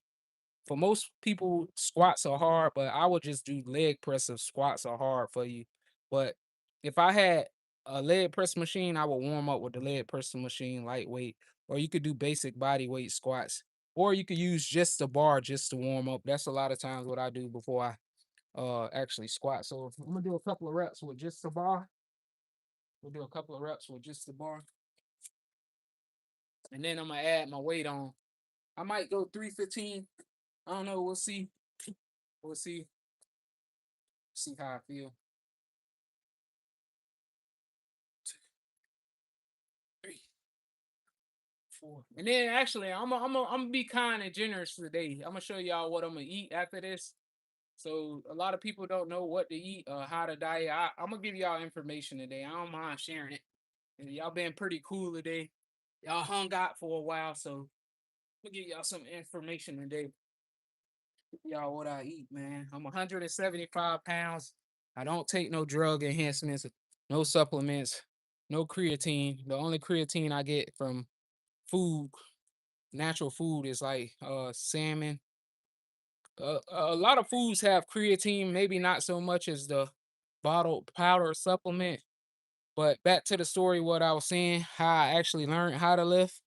For most people, squats are hard, but I would just do leg press if squats are hard for you. But if I had a leg press machine, I would warm up with the leg press machine, lightweight, or you could do basic body weight squats, or you could use just the bar just to warm up. That's a lot of times what I do before I actually squat. So I'm gonna do a couple of reps with just the bar. We'll do a couple of reps with just the bar, and then I'm gonna add my weight on. I might go 315. I don't know. We'll see. We'll see. See how I feel. 3, 4. And then actually, I'm gonna be kind and generous today. I'm gonna show y'all what I'm gonna eat after this. So a lot of people don't know what to eat, how to diet. I'm gonna give y'all information today. I don't mind sharing it. And y'all been pretty cool today. Y'all hung out for a while, so I'm gonna give y'all some information today. Y'all what I eat, man. I'm 175 pounds. I don't take no drug enhancements, no supplements, no creatine. The only creatine I get from food, natural food, is like salmon. A lot of foods have creatine, maybe not so much as the bottled powder supplement. But back to the story, what I was saying, how I actually learned how to lift.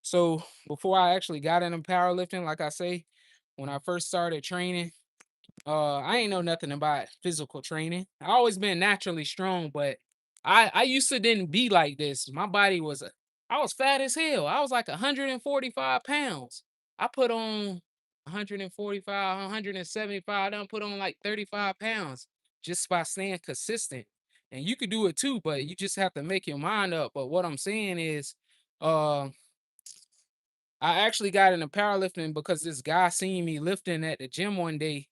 So before I actually got into powerlifting, like I say, when I first started training, I ain't know nothing about physical training. I always been naturally strong, but I used to didn't be like this. My body was I was fat as hell. I was like 145 pounds. I put on 145, 175, I done put on like 35 pounds just by staying consistent. And you could do it too, but you just have to make your mind up. But what I'm saying is, uh, I actually got into powerlifting because this guy seen me lifting at the gym one day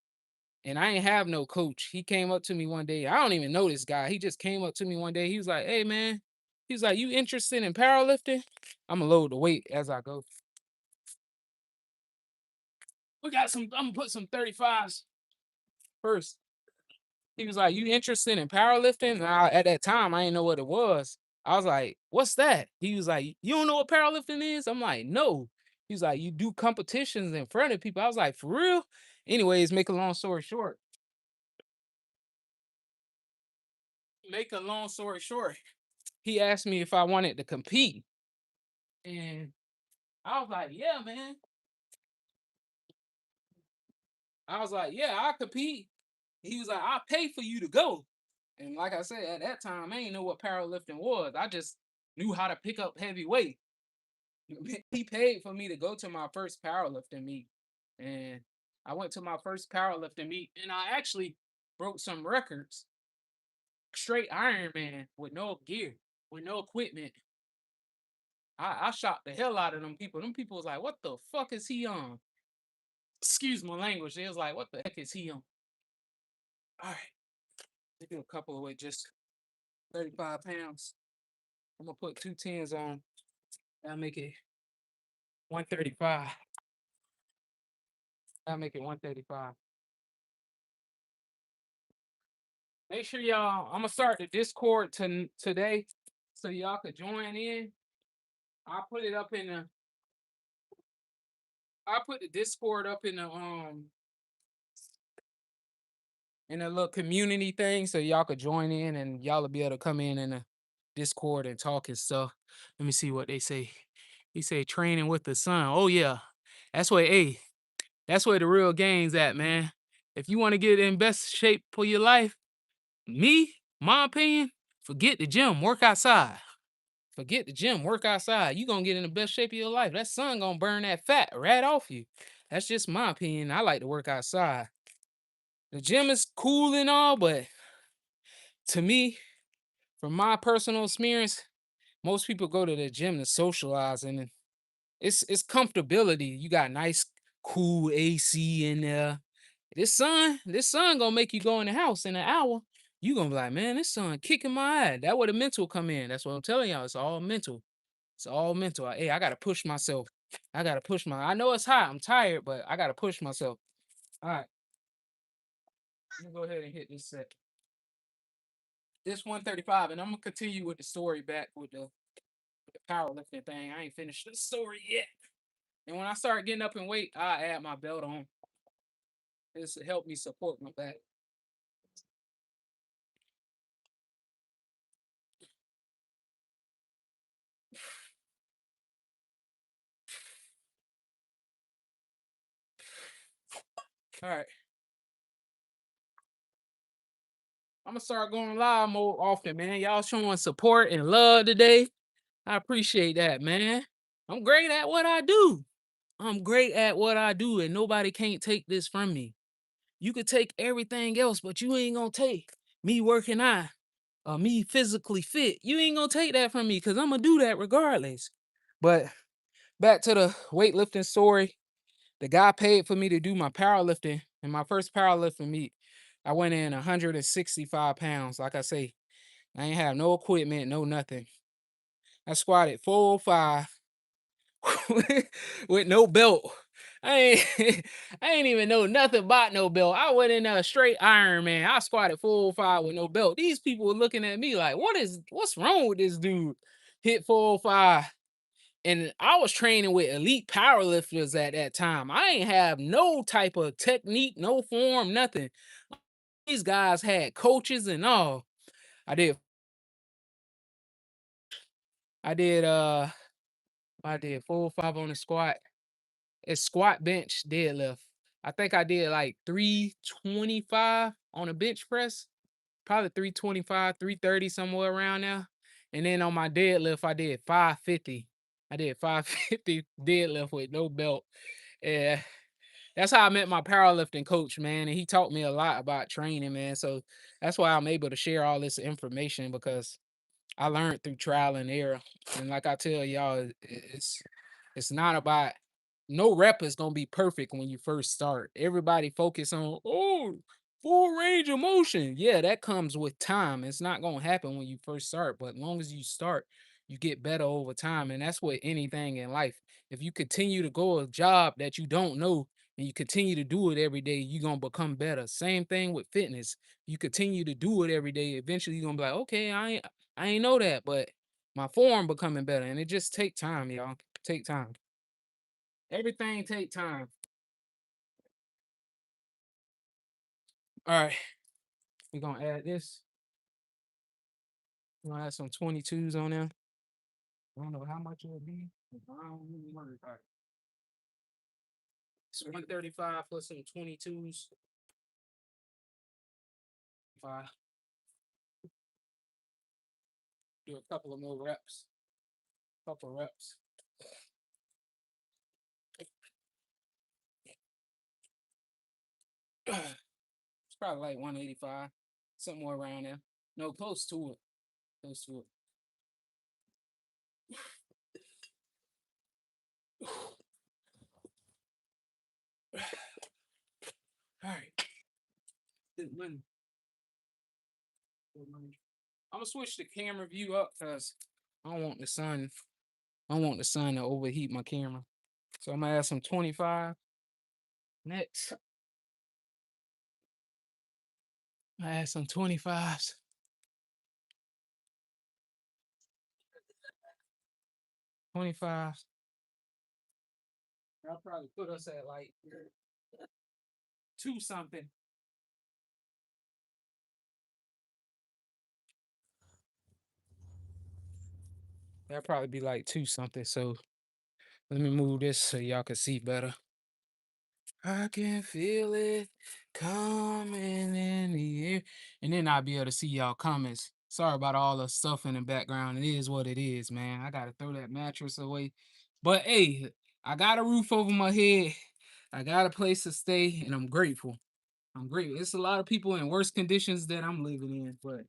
and I ain't have no coach. He came up to me one day. I don't even know this guy. He just came up to me one day. He was like, "Hey man," he's like, "You interested in powerlifting?" I'm gonna load the weight as I go. We got some. I'm gonna put some 35s first. He was like, "You interested in powerlifting?" And at that time, I didn't know what it was. I was like, "What's that?" He was like, "You don't know what powerlifting is?" I'm like, "No." He's like, "You do competitions in front of people." I was like, "For real?" Anyways, make a long story short, he asked me if I wanted to compete. And I was like, "Yeah, man." I was like, "Yeah, I'll compete." He was like, "I'll pay for you to go." And like I said, at that time, I didn't know what powerlifting was. I just knew how to pick up heavy weight. He paid for me to go to my first powerlifting meet. And I went to my first powerlifting meet and I actually broke some records. Straight Ironman with no gear, with no equipment. I shocked the hell out of them people. Them people was like, "What the fuck is he on?" Excuse my language. They was like, "What the heck is he on?" All right, they do a couple of with just 35 pounds. I'm gonna put two tens on. That'll make it 135. That'll make it 135. Make sure y'all. I'm gonna start the Discord today, so y'all could join in. I'll put it up in the. I'll put the Discord up in a little community thing, so y'all could join in and y'all will be able to come in the Discord and talk and stuff. Let me see what they say. He say training with the sun. Oh yeah, that's where. Hey, that's where the real game's at, man. If you want to get in best shape for your life, Me, my opinion, forget the gym, work outside. Forget the gym, work outside. You gonna get in the best shape of your life. That sun gonna burn that fat right off you. That's just my opinion. I like to work outside. The gym is cool and all, but to me, from my personal experience, most people go to the gym to socialize, and it's comfortability. You got nice, cool AC in there. This sun gonna make you go in the house in an hour. You gonna be like, man, this sun kicking my ass. That where the mental come in. That's what I'm telling y'all. It's all mental. It's all mental. Hey, I gotta push myself. I gotta push my. I know it's hot. I'm tired, but I gotta push myself. All right, let me go ahead and hit this set. This 135, and I'm gonna continue with the story back with the powerlifting thing. I ain't finished the story yet. And when I start getting up in weight, I add my belt on. This will help me support my back. All right, I'm gonna start going live more often, man. Y'all showing support and love today. I appreciate that, man. I'm great at what I do. I'm great at what I do, and nobody can't take this from me. You could take everything else, but you ain't gonna take me working out or me physically fit. You ain't gonna take that from me because I'm gonna do that regardless. But back to the weightlifting story. The guy paid for me to do my powerlifting. In my first powerlifting meet, I went in 165 pounds. Like I say, I ain't have no equipment, no nothing. I squatted 405 with no belt. I ain't I ain't even know nothing about no belt. I went in a straight iron, man. I squatted 405 with no belt. These people were looking at me like, what's wrong with this dude? Hit 405. And I was training with elite powerlifters at that time. I ain't have no type of technique, no form, nothing. These guys had coaches and all. I did I did I did 405 on the squat. It's squat bench deadlift. I think I did like 325 on a bench press, probably 325, 330, somewhere around there. And then on my deadlift, I did 550. I did 550 deadlift with no belt. Yeah, that's how I met my powerlifting coach, man. And he taught me a lot about training, man. So that's why I'm able to share all this information because I learned through trial and error. And like I tell y'all, it's not about no rep is gonna be perfect when you first start. Everybody focus on full range of motion. Yeah, that comes with time. It's not gonna happen when you first start, but as long as you start, you get better over time. And that's what anything in life. If you continue to go a job that you don't know and you continue to do it every day, you're gonna become better. Same thing with fitness. You continue to do it every day, eventually you're gonna be like, okay, I ain't know that, but my form becoming better. And it just take time, y'all. Take time. Everything take time. All right, we're gonna add this. We're gonna add some 22s on there. I don't know how much it will be. But I don't really worry about it. It's 135 plus some 22s. Five. Do a couple of more reps. Couple of reps. It's probably like 185, somewhere around there. No, close to it. Close to it. All right. Good money. Good money. I'm gonna switch the camera view up because I don't want the sun. I don't want the sun to overheat my camera. So I'm gonna add some 25. Next, I add some 25s. 25s. I'll probably put us at like two something. That'll probably be like two something. So let me move this so y'all can see better. I can feel it coming in the air. and then I'll be able to see y'all comments. Sorry about all the stuff in the background. It is what it is, man. I gotta throw that mattress away. But hey, I got a roof over my head. I got a place to stay, and I'm grateful. I'm grateful. It's a lot of people in worse conditions that I'm living in, but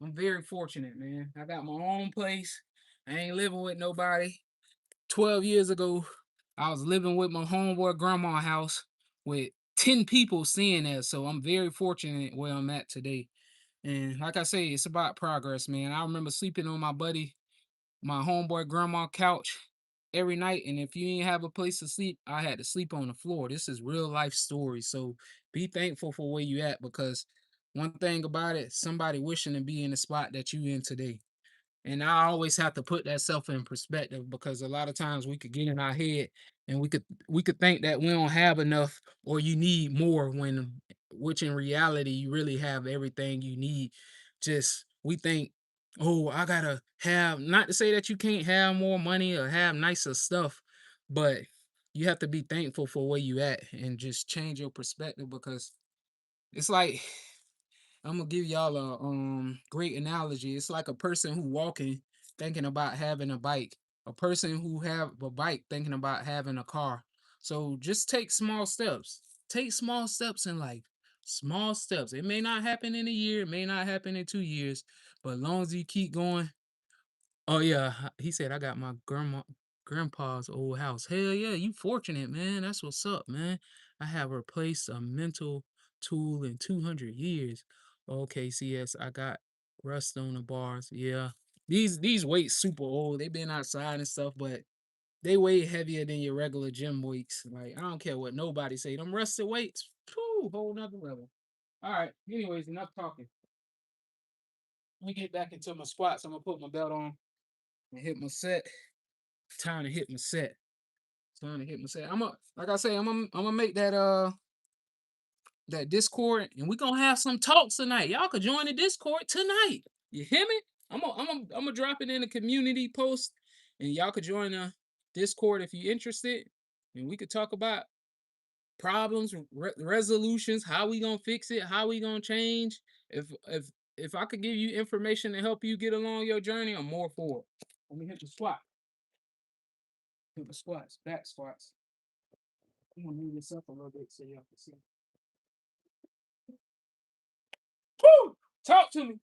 I'm very fortunate, man. I got my own place. I ain't living with nobody. 12 years ago, I was living with my homeboy grandma house with 10 people staying there. So I'm very fortunate where I'm at today. And like I say, it's about progress, man. I remember sleeping on my homeboy grandma couch every night. And if you didn't have a place to sleep, I had to sleep on the floor. This is real life story. So be thankful for where you at, because one thing about it, somebody wishing to be in the spot that you in today. And I always have to put that self in perspective, because a lot of times we could get in our head and we could think that we don't have enough or you need more, when which in reality you really have everything you need. Just we think, oh, I gotta have, not to say that you can't have more money or have nicer stuff, but you have to be thankful for where you at and just change your perspective, because it's like, I'm gonna give y'all a great analogy. It's like a person who walking thinking about having a bike, a person who have a bike thinking about having a car. So just take small steps. Take small steps in life. Small steps. It may not happen in a year, it may not happen in 2 years, but as long as you keep going. Oh yeah, he said I got my grandpa's old house. Hell yeah, you fortunate, man. That's what's up, man. I have replaced a mental tool in 200 years. Okay, CS, I got rust on the bars. Yeah. These weights super old. They been outside and stuff, but they weigh heavier than your regular gym weights. Like, I don't care what nobody say. Them rusted weights, whew, whole nother level. All right. Anyways, enough talking. Let me get back into my squats. I'm gonna put my belt on and hit my set. Time to hit my set. Time to hit my set. I'm gonna, like I say, I'm gonna make that Discord, and we're gonna have some talks tonight. Y'all could join the Discord tonight. You hear me? I'm gonna drop it in the community post, and y'all could join the Discord if you're interested, and we could talk about problems, resolutions, how we gonna fix it, how we gonna change. If I could give you information to help you get along your journey, I'm more for it. Let me hit the squat. Hit the squats, back squats. I'm gonna move this up a little bit so y'all can see. Woo! Talk to me.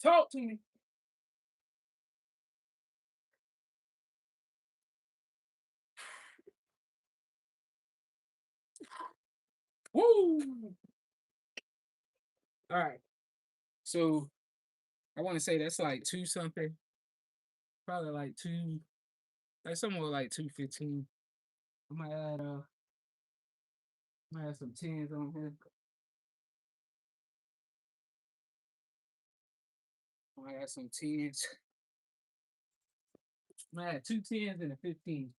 Talk to me. Woo! All right. So I want to say that's like two something. Probably like two, like somewhere like 215. I might add some tens on here. I might add some tens. I might add two tens and a 15.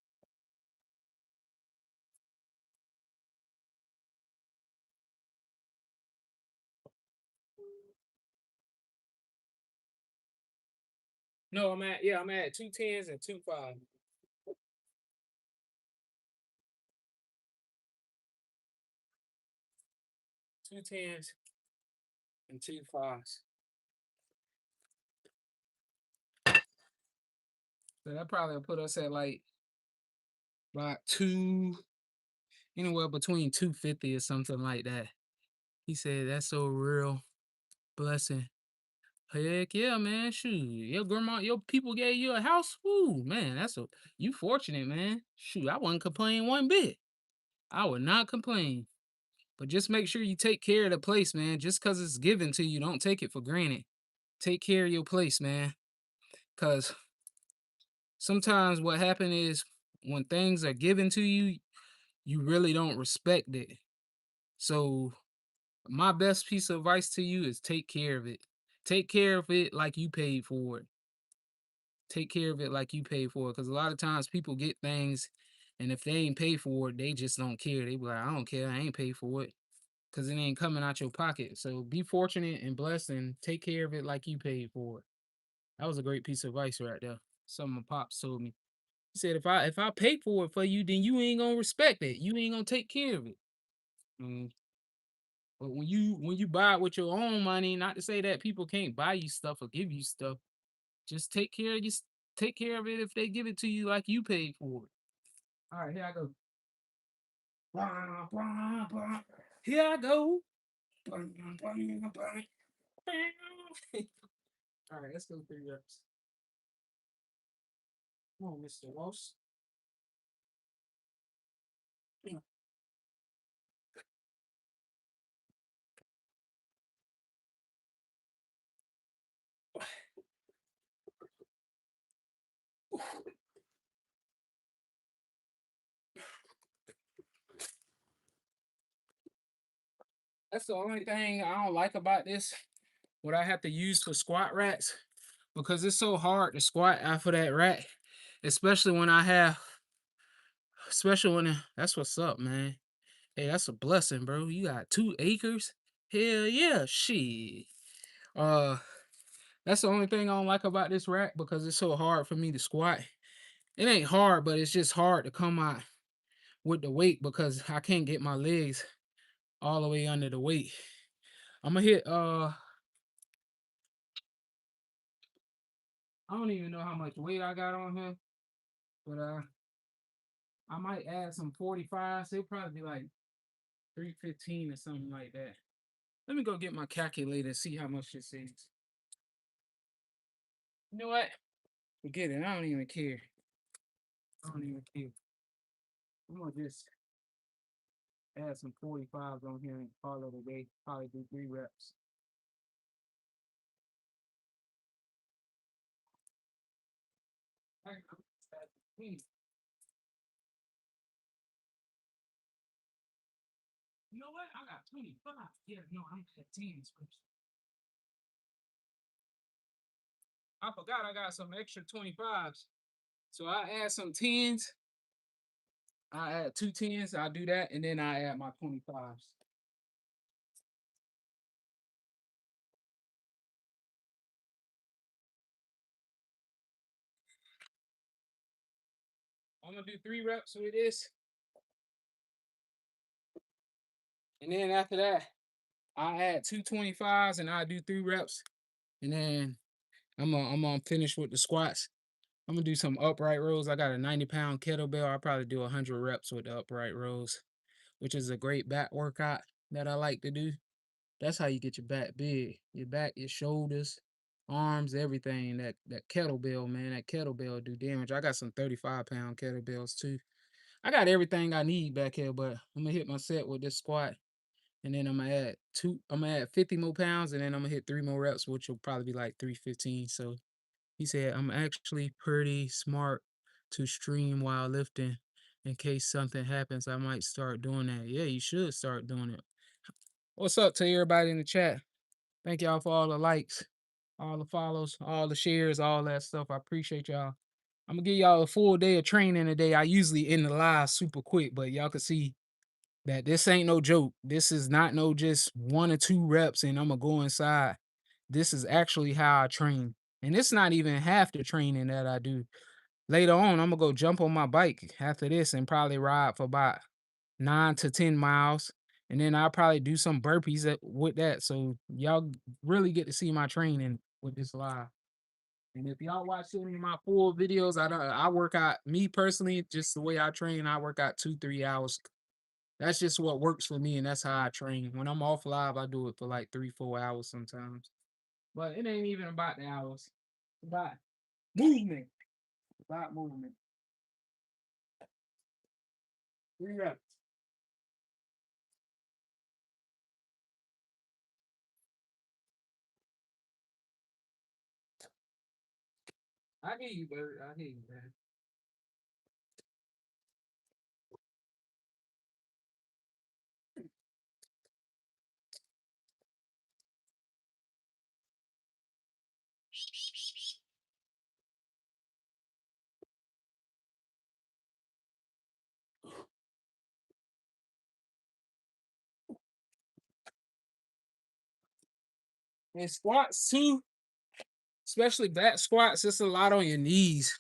No, I'm at two tens and two five. Two tens and two fives. So that probably will put us at like about two, anywhere between 250 or something like that. He said that's so real. Blessing. Heck yeah, man. Shoot. Your grandma, your people gave you a house. Woo, man. You fortunate, man. Shoot, I wouldn't complain one bit. I would not complain. But just make sure you take care of the place, man. Just cause it's given to you, don't take it for granted. Take care of your place, man. Cause sometimes what happens is when things are given to you, you really don't respect it. So my best piece of advice to you is take care of it. Take care of it like you paid for it. Take care of it like you paid for it. Because a lot of times people get things, and if they ain't pay for it, they just don't care. They be like, I don't care. I ain't paid for it. Because it ain't coming out your pocket. So be fortunate and blessed and take care of it like you paid for it. That was a great piece of advice right there. Something my pops told me. He said, if I pay for it for you, then you ain't gonna respect it. You ain't gonna take care of it. Mm, But when you buy it with your own money, not to say that people can't buy you stuff or give you stuff, just take care of it if they give it to you like you paid for it. All right, here I go. Blah, blah, blah. Here I go. Blah, blah, blah, blah, blah. All right, let's go 3 reps. Come on, Mr. Walsh. That's the only thing I don't like about this. What I have to use for squat racks because it's so hard to squat off of that rack, especially when I have, especially when that's what's up, man. Hey, that's a blessing, bro. You got 2 acres. Hell yeah, shit. Uh, that's the only thing I don't like about this rack because it's so hard for me to squat. It ain't hard, but it's just hard to come out with the weight because I can't get my legs all the way under the weight. I'm gonna hit I don't even know how much weight I got on here, but I might add some 45s. It'll probably be like 315 or something like that. Let me go get my calculator and see how much this is. You know what? Forget it. I don't even care. I don't even care. I'm gonna just add some 45s on here and call it a day. Probably do 3 reps. You know what? I got 25. Yeah, no, I'm at 10s first. I forgot I got some extra 25s. So I add some 10s. I add 2 10s. I do that, and then I add my 25s. I'm gonna do 3 reps with this, and then after that, I add 2 25s, and I do 3 reps, and then I'm gonna finish with the squats. I'm gonna do some upright rows. I got a 90-pound kettlebell. I'll probably do 100 reps with the upright rows, which is a great back workout that I like to do. That's how you get your back big. Your back, your shoulders, arms, everything. That kettlebell, man, that kettlebell do damage. I got some 35-pound kettlebells too. I got everything I need back here, but I'm gonna hit my set with this squat. And then I'm gonna add 50 more pounds, and then I'm gonna hit 3 more reps, which will probably be like 315. So he said, I'm actually pretty smart to stream while lifting. In case something happens, I might start doing that. Yeah, you should start doing it. What's up to everybody in the chat? Thank y'all for all the likes, all the follows, all the shares, all that stuff. I appreciate y'all. I'm gonna give y'all a full day of training today. I usually end the live super quick, but y'all can see that this ain't no joke. This is not no just 1 or 2 reps and I'm gonna go inside. This is actually how I train. And it's not even half the training that I do. Later on, I'm gonna go jump on my bike after this and probably ride for about 9 to 10 miles. And then I'll probably do some burpees with that. So y'all really get to see my training with this live. And if y'all watch any of my full videos, I work out, me personally, just the way I train, I work out 2, 3 hours. That's just what works for me, and that's how I train. When I'm off live, I do it for like 3, 4 hours sometimes. But it ain't even about the hours. It's about movement. It's about movement. 3 reps. I hear you, Bird. I hear you, man. And squats too, especially back squats, it's a lot on your knees.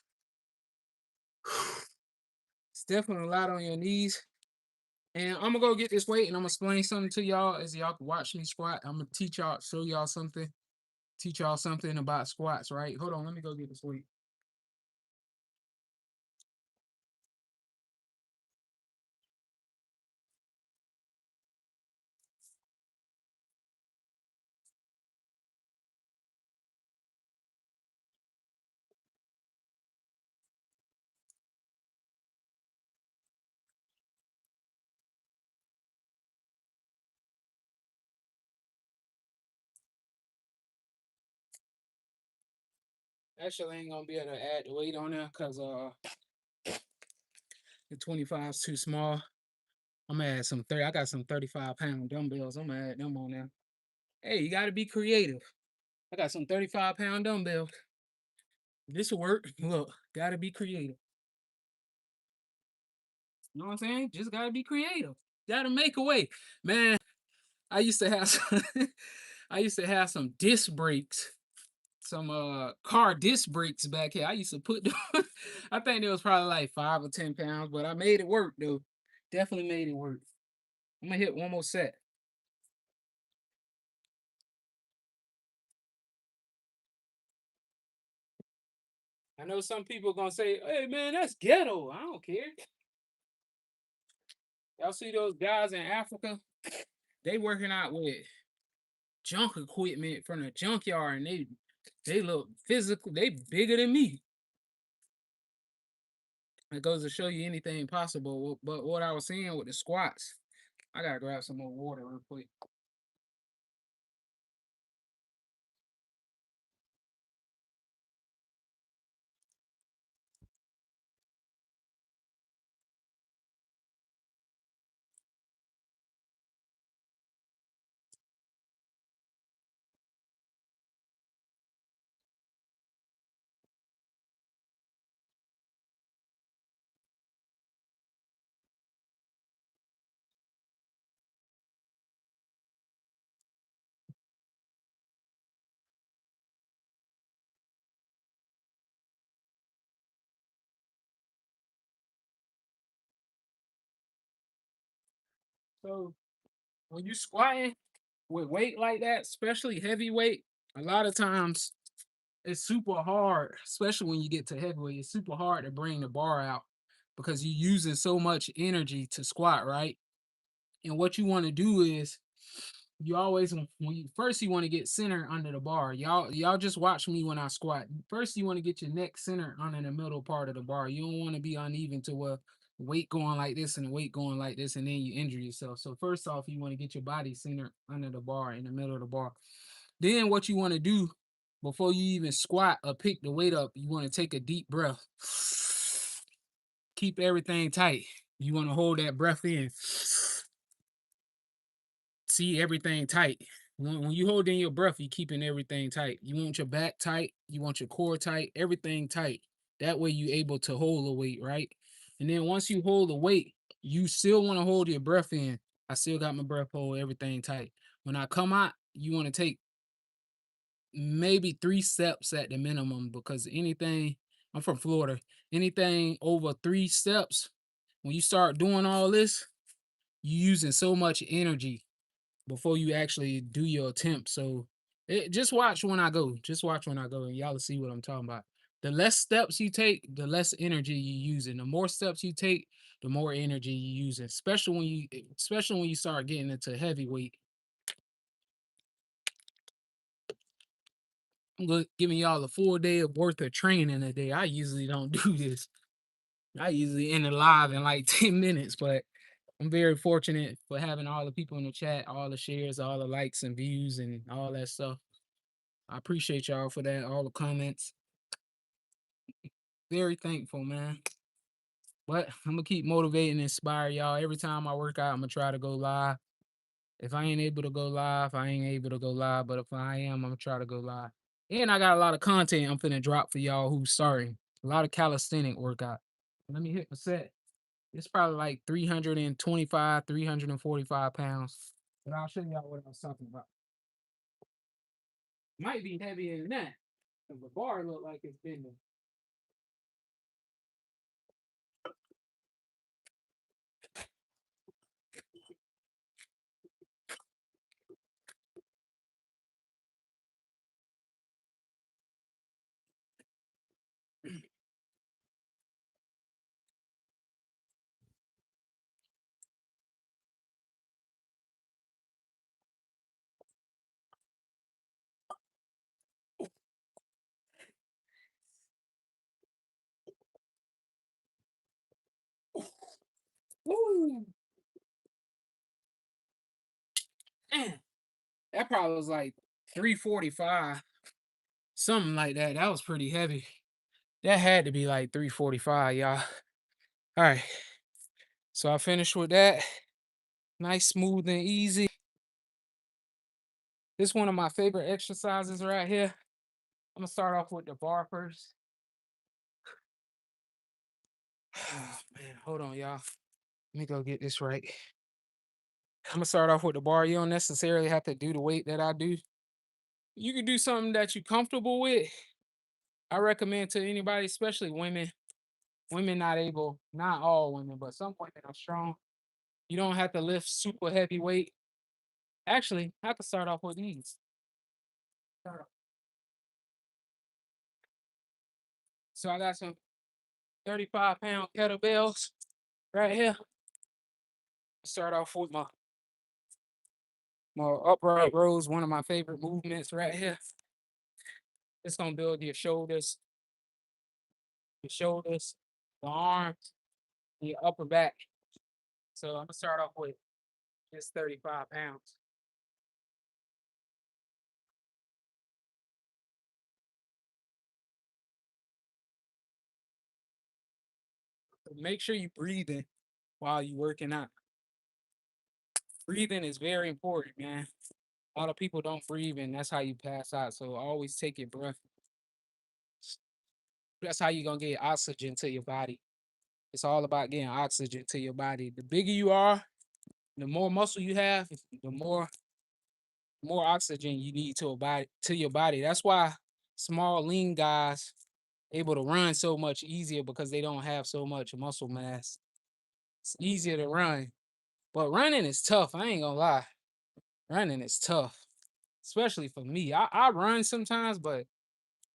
It's definitely a lot on your knees. And I'm gonna go get this weight and I'm gonna explain something to y'all as y'all can watch me squat. I'm gonna teach y'all, show y'all something, teach y'all something about squats, right? Hold on, let me go get this weight. Actually, I ain't gonna be able to add the weight on there because the 25 is too small. I'm gonna add some 30. I got some 35-pound dumbbells. I'm gonna add them on there. Hey, you gotta be creative. I got some 35-pound dumbbells. This will work. Look, gotta be creative. You know what I'm saying? Just gotta be creative. Gotta make a way. Man, I used to have some, I used to have some disc brakes, some car disc brakes back here. I used to put them, I think it was probably like 5 or 10 pounds, but I made it work though. Definitely made it work. I'm gonna hit one more set. I know some people gonna say, "Hey man, that's ghetto." I don't care. Y'all see those guys in Africa? They working out with junk equipment from the junkyard, and they look physical. They bigger than me. It goes to show you anything possible. But what I was saying with the squats, I gotta grab some more water real quick. So when you squatting with weight like that, especially heavy weight, a lot of times it's super hard, especially when you get to heavyweight. It's super hard to bring the bar out because you're using so much energy to squat, right? And what you want to do is you always when you first you want to get center under the bar. Y'all just watch me when I squat. First you want to get your neck center under the middle part of the bar. You don't want to be uneven to where weight going like this and the weight going like this and then you injure yourself. So first off, you want to get your body center under the bar in the middle of the bar. Then what you want to do before you even squat or pick the weight up, you want to take a deep breath. Keep everything tight. You want to hold that breath in. See everything tight. When you hold in your breath, you're keeping everything tight. You want your back tight, you want your core tight, everything tight. That way you're able to hold the weight, right? And then once you hold the weight, you still want to hold your breath in. I still got my breath hold, everything tight. When I come out, you want to take maybe 3 steps at the minimum because anything, I'm from Florida, anything over 3 steps, when you start doing all this, you're using so much energy before you actually do your attempt. So just watch when I go. Just watch when I go, and y'all will see what I'm talking about. The less steps you take, the less energy you using. The more steps you take, the more energy you using. Especially when you start getting into heavyweight. I'm giving y'all a full day of worth of training a day. I usually don't do this. I usually end it live in like 10 minutes, but I'm very fortunate for having all the people in the chat, all the shares, all the likes and views, and all that stuff. I appreciate y'all for that, all the comments. Very thankful, man. But I'm gonna keep motivating and inspire y'all. Every time I work out, I'm gonna try to go live. If I ain't able to go live, I ain't able to go live. But if I am, I'm gonna try to go live. And I got a lot of content I'm finna drop for y'all who's starting. A lot of calisthenic workout. Let me hit the set. It's probably like 325, 345 pounds. But I'll show y'all what I was talking about. Might be heavier than that. Because the bar look like it's bending. Woo! Man, that probably was like 345, something like that. That was pretty heavy. That had to be like 345, y'all. All right. So I finished with that. Nice, smooth, and easy. This is one of my favorite exercises right here. I'm gonna start off with the bar first. Man, hold on, y'all. Let me go get this right. I'm gonna start off with the bar. You don't necessarily have to do the weight that I do. You can do something that you're comfortable with. I recommend to anybody, especially women. Women not able, not all women, but some women are strong. You don't have to lift super heavy weight. Actually, I can start off with these. Start off. So I got some 35-pound kettlebells right here. Start off with my upright rows, one of my favorite movements right here. It's gonna build your shoulders, the arms, and your upper back. So I'm gonna start off with just 35 pounds. Make sure you breathing while you're working out. Breathing is very important, man. A lot of people don't breathe, and that's how you pass out. So always take your breath. That's how you're gonna get oxygen to your body. It's all about getting oxygen to your body. The bigger you are, the more muscle you have, the more oxygen you need to your body. That's why small lean guys able to run so much easier because they don't have so much muscle mass. It's easier to run. But running is tough. I ain't gonna lie. Running is tough. Especially for me. I run sometimes, but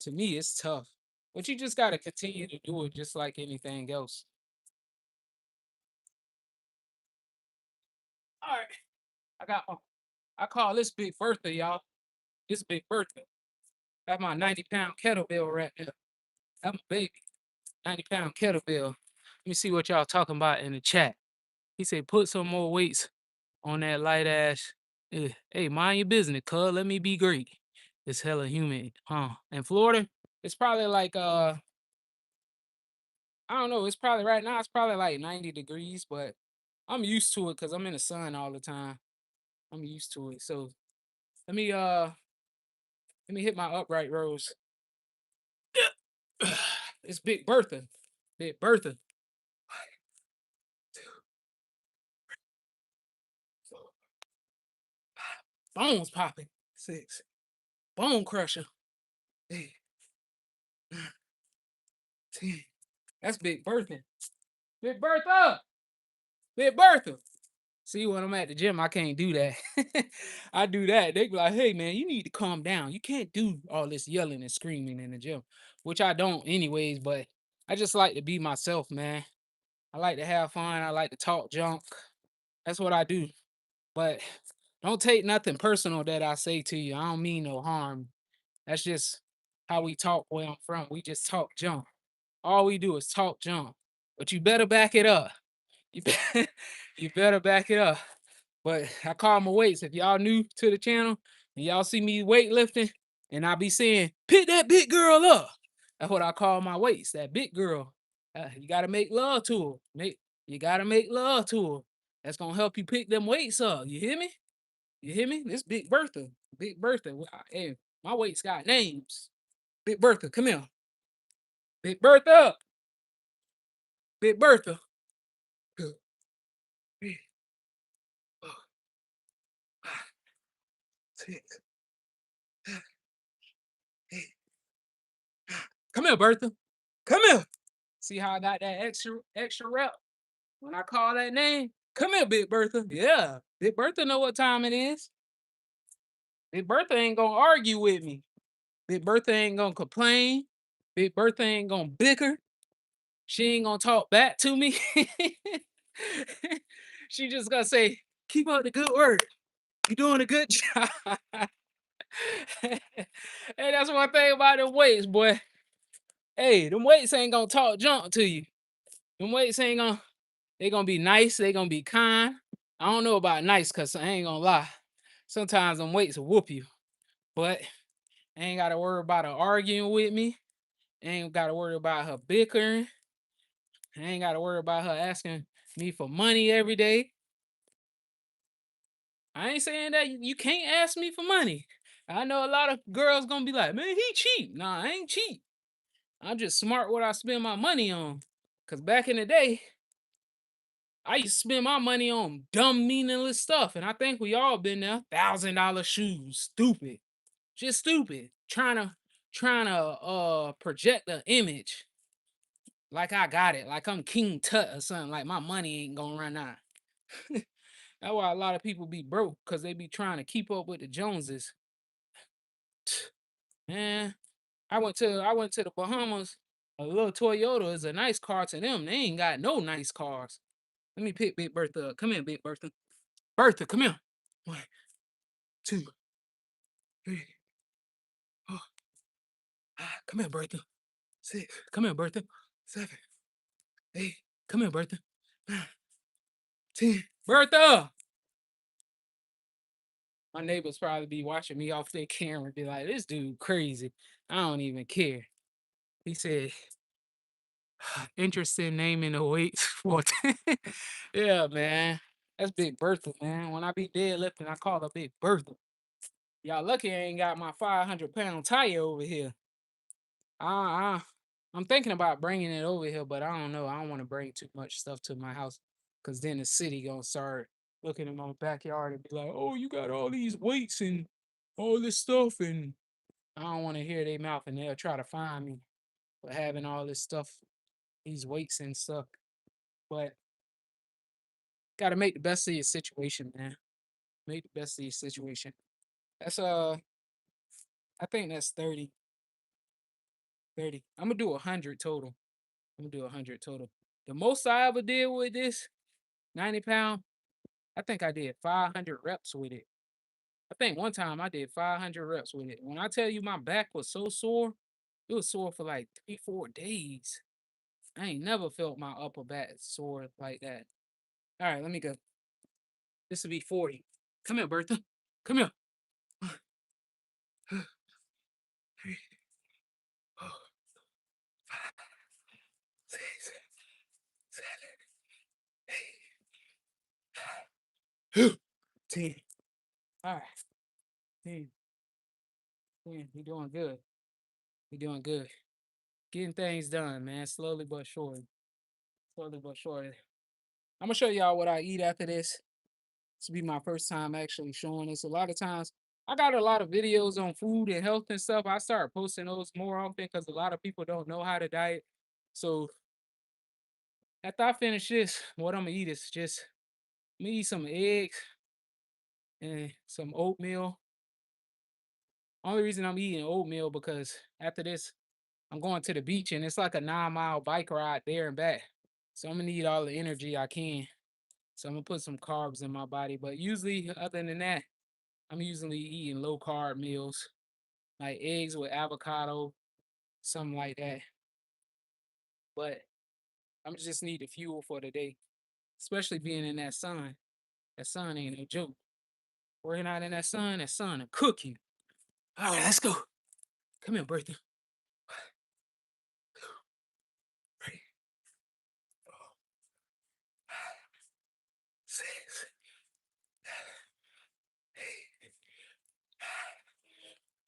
to me it's tough. But you just gotta continue to do it just like anything else. All right. I got I call this Big Bertha, y'all. This Big Bertha. That's my 90-pound kettlebell right there. That's my baby. 90-pound kettlebell. Let me see what y'all talking about in the chat. He said, put some more weights on that light ass. Hey, mind your business, cuz. Let me be great. It's hella humid, huh? In Florida, it's probably like I don't know. It's probably right now. It's probably like 90 degrees, but I'm used to it because I'm in the sun all the time. I'm used to it. So let me uh let me hit my upright rows. It's Big Bertha. Big Bertha. Bones popping. 6. Bone crusher. 8, 9, 10. That's Big Bertha. Big Bertha. Big Bertha. See, when I'm at the gym, I can't do that. I do that. They be like, hey, man, you need to calm down. You can't do all this yelling and screaming in the gym, which I don't, anyways. But I just like to be myself, man. I like to have fun. I like to talk junk. That's what I do. But don't take nothing personal that I say to you. I don't mean no harm. That's just how we talk where I'm from. We just talk junk. All we do is talk junk. But you better back it up. You, you better back it up. But I call my weights. If y'all new to the channel and y'all see me weightlifting, and I be saying, pick that big girl up. That's what I call my weights, that big girl. You gotta make love to her. You gotta make love to her. That's gonna help you pick them weights up. You hear me? You hear me? This Big Bertha. Big Bertha. Hey, my weights got names. Big Bertha, come here. Big Bertha. Big Bertha. Big, 6, 8. Come here, Bertha. Come here. See how I got that extra rep when I call that name? Come here, Big Bertha. Yeah, Big Bertha know what time it is. Big Bertha ain't gonna argue with me. Big Bertha ain't gonna complain. Big Bertha ain't gonna bicker. She ain't gonna talk back to me. She just gonna say, keep up the good work. You doing a good job. Hey, that's one thing about them weights, boy. Hey, them weights ain't gonna talk junk to you. Them weights ain't gonna. They gonna be nice. They gonna be kind. I don't know about nice, cause I ain't gonna lie. Sometimes them weights will whoop you, but I ain't gotta worry about her arguing with me. Ain't gotta worry about her bickering. I ain't gotta worry about her asking me for money every day. I ain't saying that you can't ask me for money. I know a lot of girls gonna be like, man, he cheap. Nah, I ain't cheap. I'm just smart what I spend my money on. Cause back in the day, I used to spend my money on dumb, meaningless stuff. And I think we all been there. $1,000 shoes. Stupid. Just stupid. Trying to project an image. Like I got it. Like I'm King Tut or something. Like my money ain't gonna run out. That's why a lot of people be broke, because they be trying to keep up with the Joneses. Man, I went to the Bahamas. A little Toyota is a nice car to them. They ain't got no nice cars. Let me pick Big Bertha up. Come here, Big Bertha. Bertha, come here. One, two, three, four. Come here, Bertha. Six. Come here, Bertha. Seven, eight. Come here, Bertha. 10. Bertha! My neighbors probably be watching me off their camera and be like, this dude crazy. I don't even care. He said, interested in naming the weights for yeah, man. That's Big Bertha, man. When I be deadlifting, I call her Big Bertha. Y'all lucky I ain't got my 500-pound tire over here. I, I'm thinking about bringing it over here, but I don't know. I don't want to bring too much stuff to my house, because then the city gonna start looking in my backyard and be like, "Oh, you got all these weights and all this stuff," and I don't want to hear their mouth, and they'll try to find me for having all this stuff, these weights and stuff. But gotta make the best of your situation, man. Make the best of your situation. That's I think that's 30. 30. I'm gonna do 100 total. I'm gonna do 100 total. The most I ever did with this 90-pound, I think I did 500 reps with it. I think one time I did 500 reps with it. When I tell you my back was so sore, it was sore for like 3, 4 days. I ain't never felt my upper back sore like that. All right, let me go. This will be 40. Come here, Bertha. Come here. 3, 4, 5, 6, 7, 8, 10. All right. 10. 10. You're doing good. You're doing good. Getting things done, man. Slowly but surely. Slowly but surely. I'm gonna show y'all what I eat after this. This will be my first time actually showing this. A lot of times, I got a lot of videos on food and health and stuff. I start posting those more often because a lot of people don't know how to diet. So after I finish this, what I'm gonna eat is just I'm gonna eat some eggs and some oatmeal. Only reason I'm eating oatmeal because after this, I'm going to the beach and it's like a 9-mile bike ride there and back. So I'm gonna need all the energy I can. So I'm gonna put some carbs in my body. But usually, other than that, I'm usually eating low carb meals, like eggs with avocado, something like that. But I'm just need the fuel for the day, especially being in that sun. That sun ain't no joke. Working out in that sun will cook you. All right, let's go. Come here, Bertha. 3, 4, 6,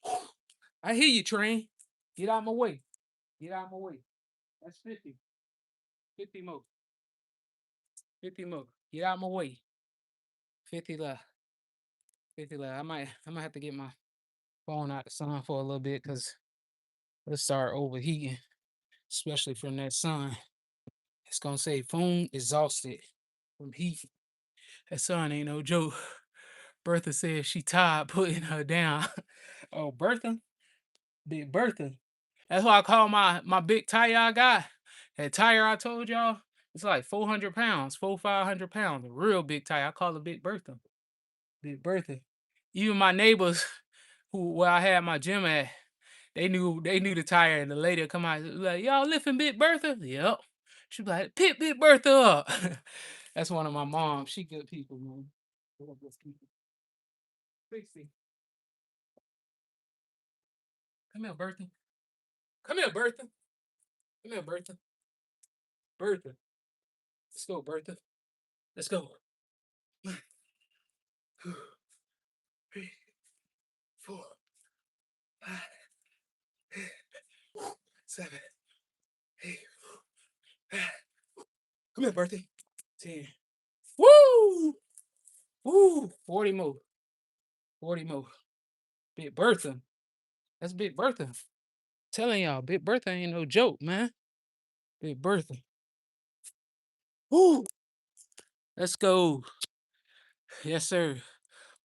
7, 8. I hear you, train. Get out my way. Get out my way. That's 50. 50 more. 50 more. Get out my way. 50 left. 50 left. I might have to get my phone out the sun for a little bit because it'll start overheating, especially from that sun. It's gonna say phone exhausted from heat. That sun ain't no joke. Bertha says she tired putting her down. Oh, Bertha? Big Bertha. That's why I call my big tire I got. That tire I told y'all, it's like 400 pounds, 500 pounds. A real big tire. I call it Big Bertha. Big Bertha. Even my neighbors where I had my gym at, they knew the tire, and the lady would come out like, y'all lifting Big Bertha? Yep. She be like, pick Big Bertha up. That's one of my moms. She good people, man. They are good people. Trixie, come here, Bertha. Come here, Bertha. Come here, Bertha. Bertha. Let's go, Bertha. Let's go. 3, 4, 5, 7, 8. Come here, Bertha. 10. Woo! Woo! 40 more. 40 more. Big Bertha. That's Big Bertha. Telling y'all, Big Bertha ain't no joke, man. Big Bertha. Woo! Let's go. Yes, sir.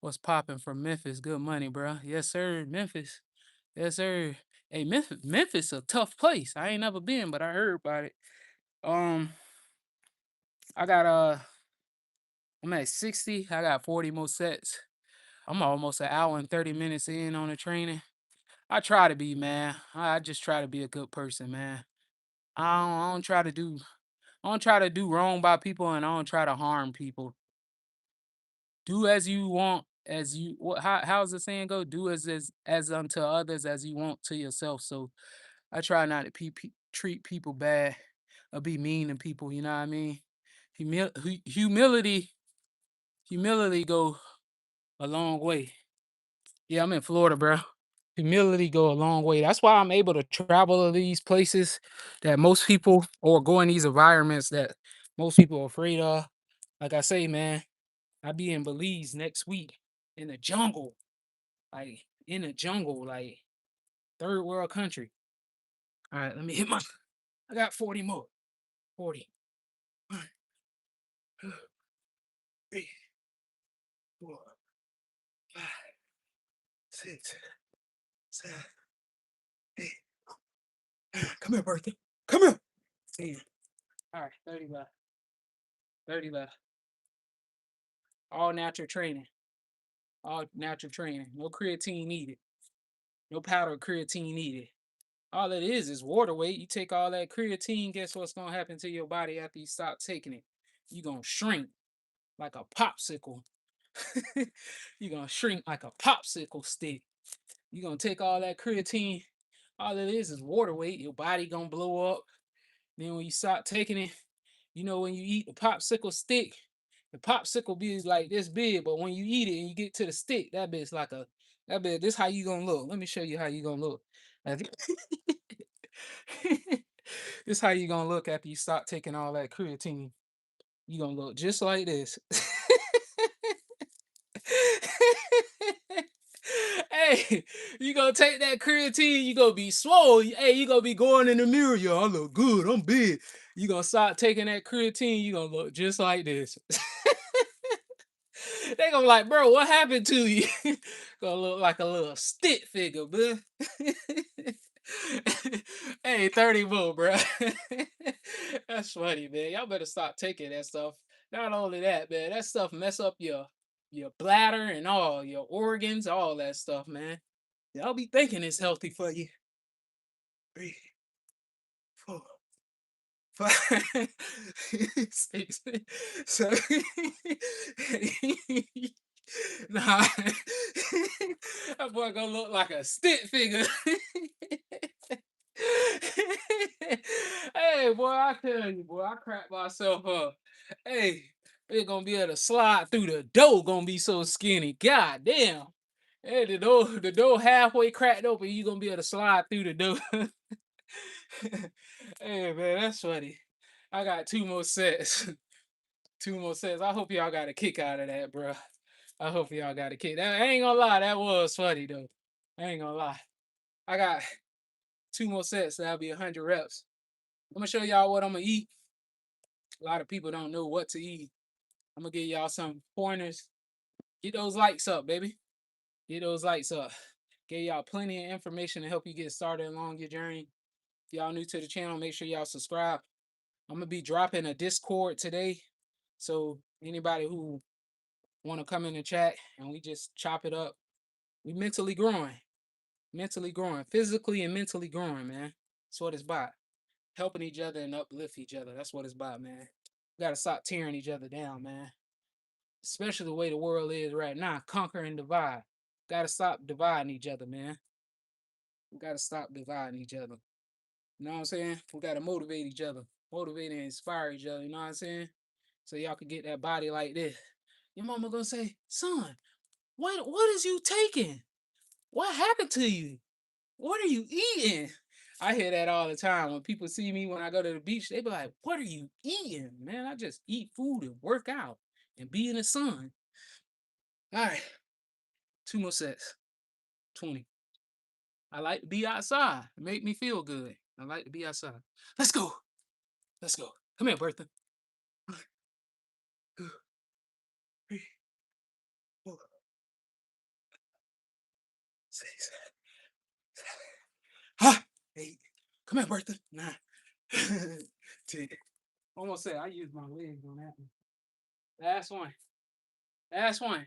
What's popping from Memphis? Good money, bro. Yes, sir. Memphis. Yes, sir. Hey, Memphis a tough place. I ain't never been, but I heard about it. Um, I got I'm at 60. I got 40 more sets. I'm almost an hour and 30 minutes in on the training. I try to be, man. I just try to be a good person, man. I don't try to do I don't try to do wrong by people, and I don't try to harm people. Do as you want, as you what how's the saying go? Do as unto others as you want to yourself. So I try not to treat people bad or be mean to people, you know what I mean? Humility humility go a long way. Yeah, I'm in Florida, bro. Humility go a long way. That's why I'm able to travel to these places that most people, or go in these environments that most people are afraid of. Like I say, man, I be in Belize next week in the jungle, like in the jungle, like third world country. All right, let me hit my. I got 40 more. 40. 1, 2, 3, 4, 5, 6, 7, 8. Come here, Bertha. Come here. 10. All right, 30 left. 30 left. All natural training. All natural training. No creatine needed. No powder creatine needed. All it is water weight. You take all that creatine, guess what's gonna happen to your body after you stop taking it? You're gonna shrink like a popsicle. You're gonna shrink like a popsicle stick. You're gonna take all that creatine. All it is water weight. Your body gonna blow up. Then when you stop taking it, you know, when you eat the popsicle stick, the popsicle be like this big, but when you eat it and you get to the stick, that bit's like a that bit. This how you gonna look. Let me show you how you gonna look. This how you gonna look after you stop taking all that creatine. You gonna look just like this. Hey, you gonna take that creatine, you gonna be swole. Hey, you gonna be going in the mirror. Yo, I look good. I'm big. You gonna start taking that creatine, you gonna look just like this. They gonna be like, bro, what happened to you? Gonna look like a little stick figure, bro. Hey, 30 more, bro. That's funny, man. Y'all better stop taking that stuff. Not only that, man, that stuff mess up your bladder and all your organs, all that stuff, man. Y'all be thinking it's healthy for you. 3, 4, 5, 6, 7. Nah, that boy gonna look like a stick figure. Hey, boy, I tell you, boy, I crack myself up. Hey, they gonna be able to slide through the door. Gonna be so skinny. God damn. Hey, the door halfway cracked open. You gonna be able to slide through the door. Hey, man, that's funny. I got 2 more sets. 2 more sets. I hope y'all got a kick out of that, bro. I hope y'all got a kick. I ain't gonna lie, that was funny though. I ain't gonna lie. I got 2 more sets. That'll be 100 reps. I'm gonna show y'all what I'm gonna eat. A lot of people don't know what to eat. I'm gonna give y'all some pointers. Get those likes up, baby. Get those likes up. Gave y'all plenty of information to help you get started along your journey. If y'all new to the channel, make sure y'all subscribe. I'm gonna be dropping a Discord today. So anybody who wanna come in the chat and we just chop it up. We mentally growing. Mentally growing. Physically and mentally growing, man. That's what it's about. helping each other and uplift each other. That's what it's about, man. We gotta stop tearing each other down, man. Especially the way the world is right now, conquer and divide. Gotta stop dividing each other, man. We gotta stop dividing each other. You know what I'm saying? We gotta motivate each other, motivate and inspire each other. You know what I'm saying? So y'all can get that body like this. Your mama gonna say, "Son, what is you taking? What happened to you? What are you eating?" I hear that all the time. When people see me when I go to the beach, they be like, "What are you eating?" Man, I just eat food and work out and be in the sun. All right, 2 more sets. 20. I like to be outside. It make me feel good. I like to be outside. Let's go. Let's go. Come here, Bertha. 3, 4, 6, 7, ha, 8. Come here, Bertha. 9, 10. Almost said I used my legs on that one. Last one. Last one.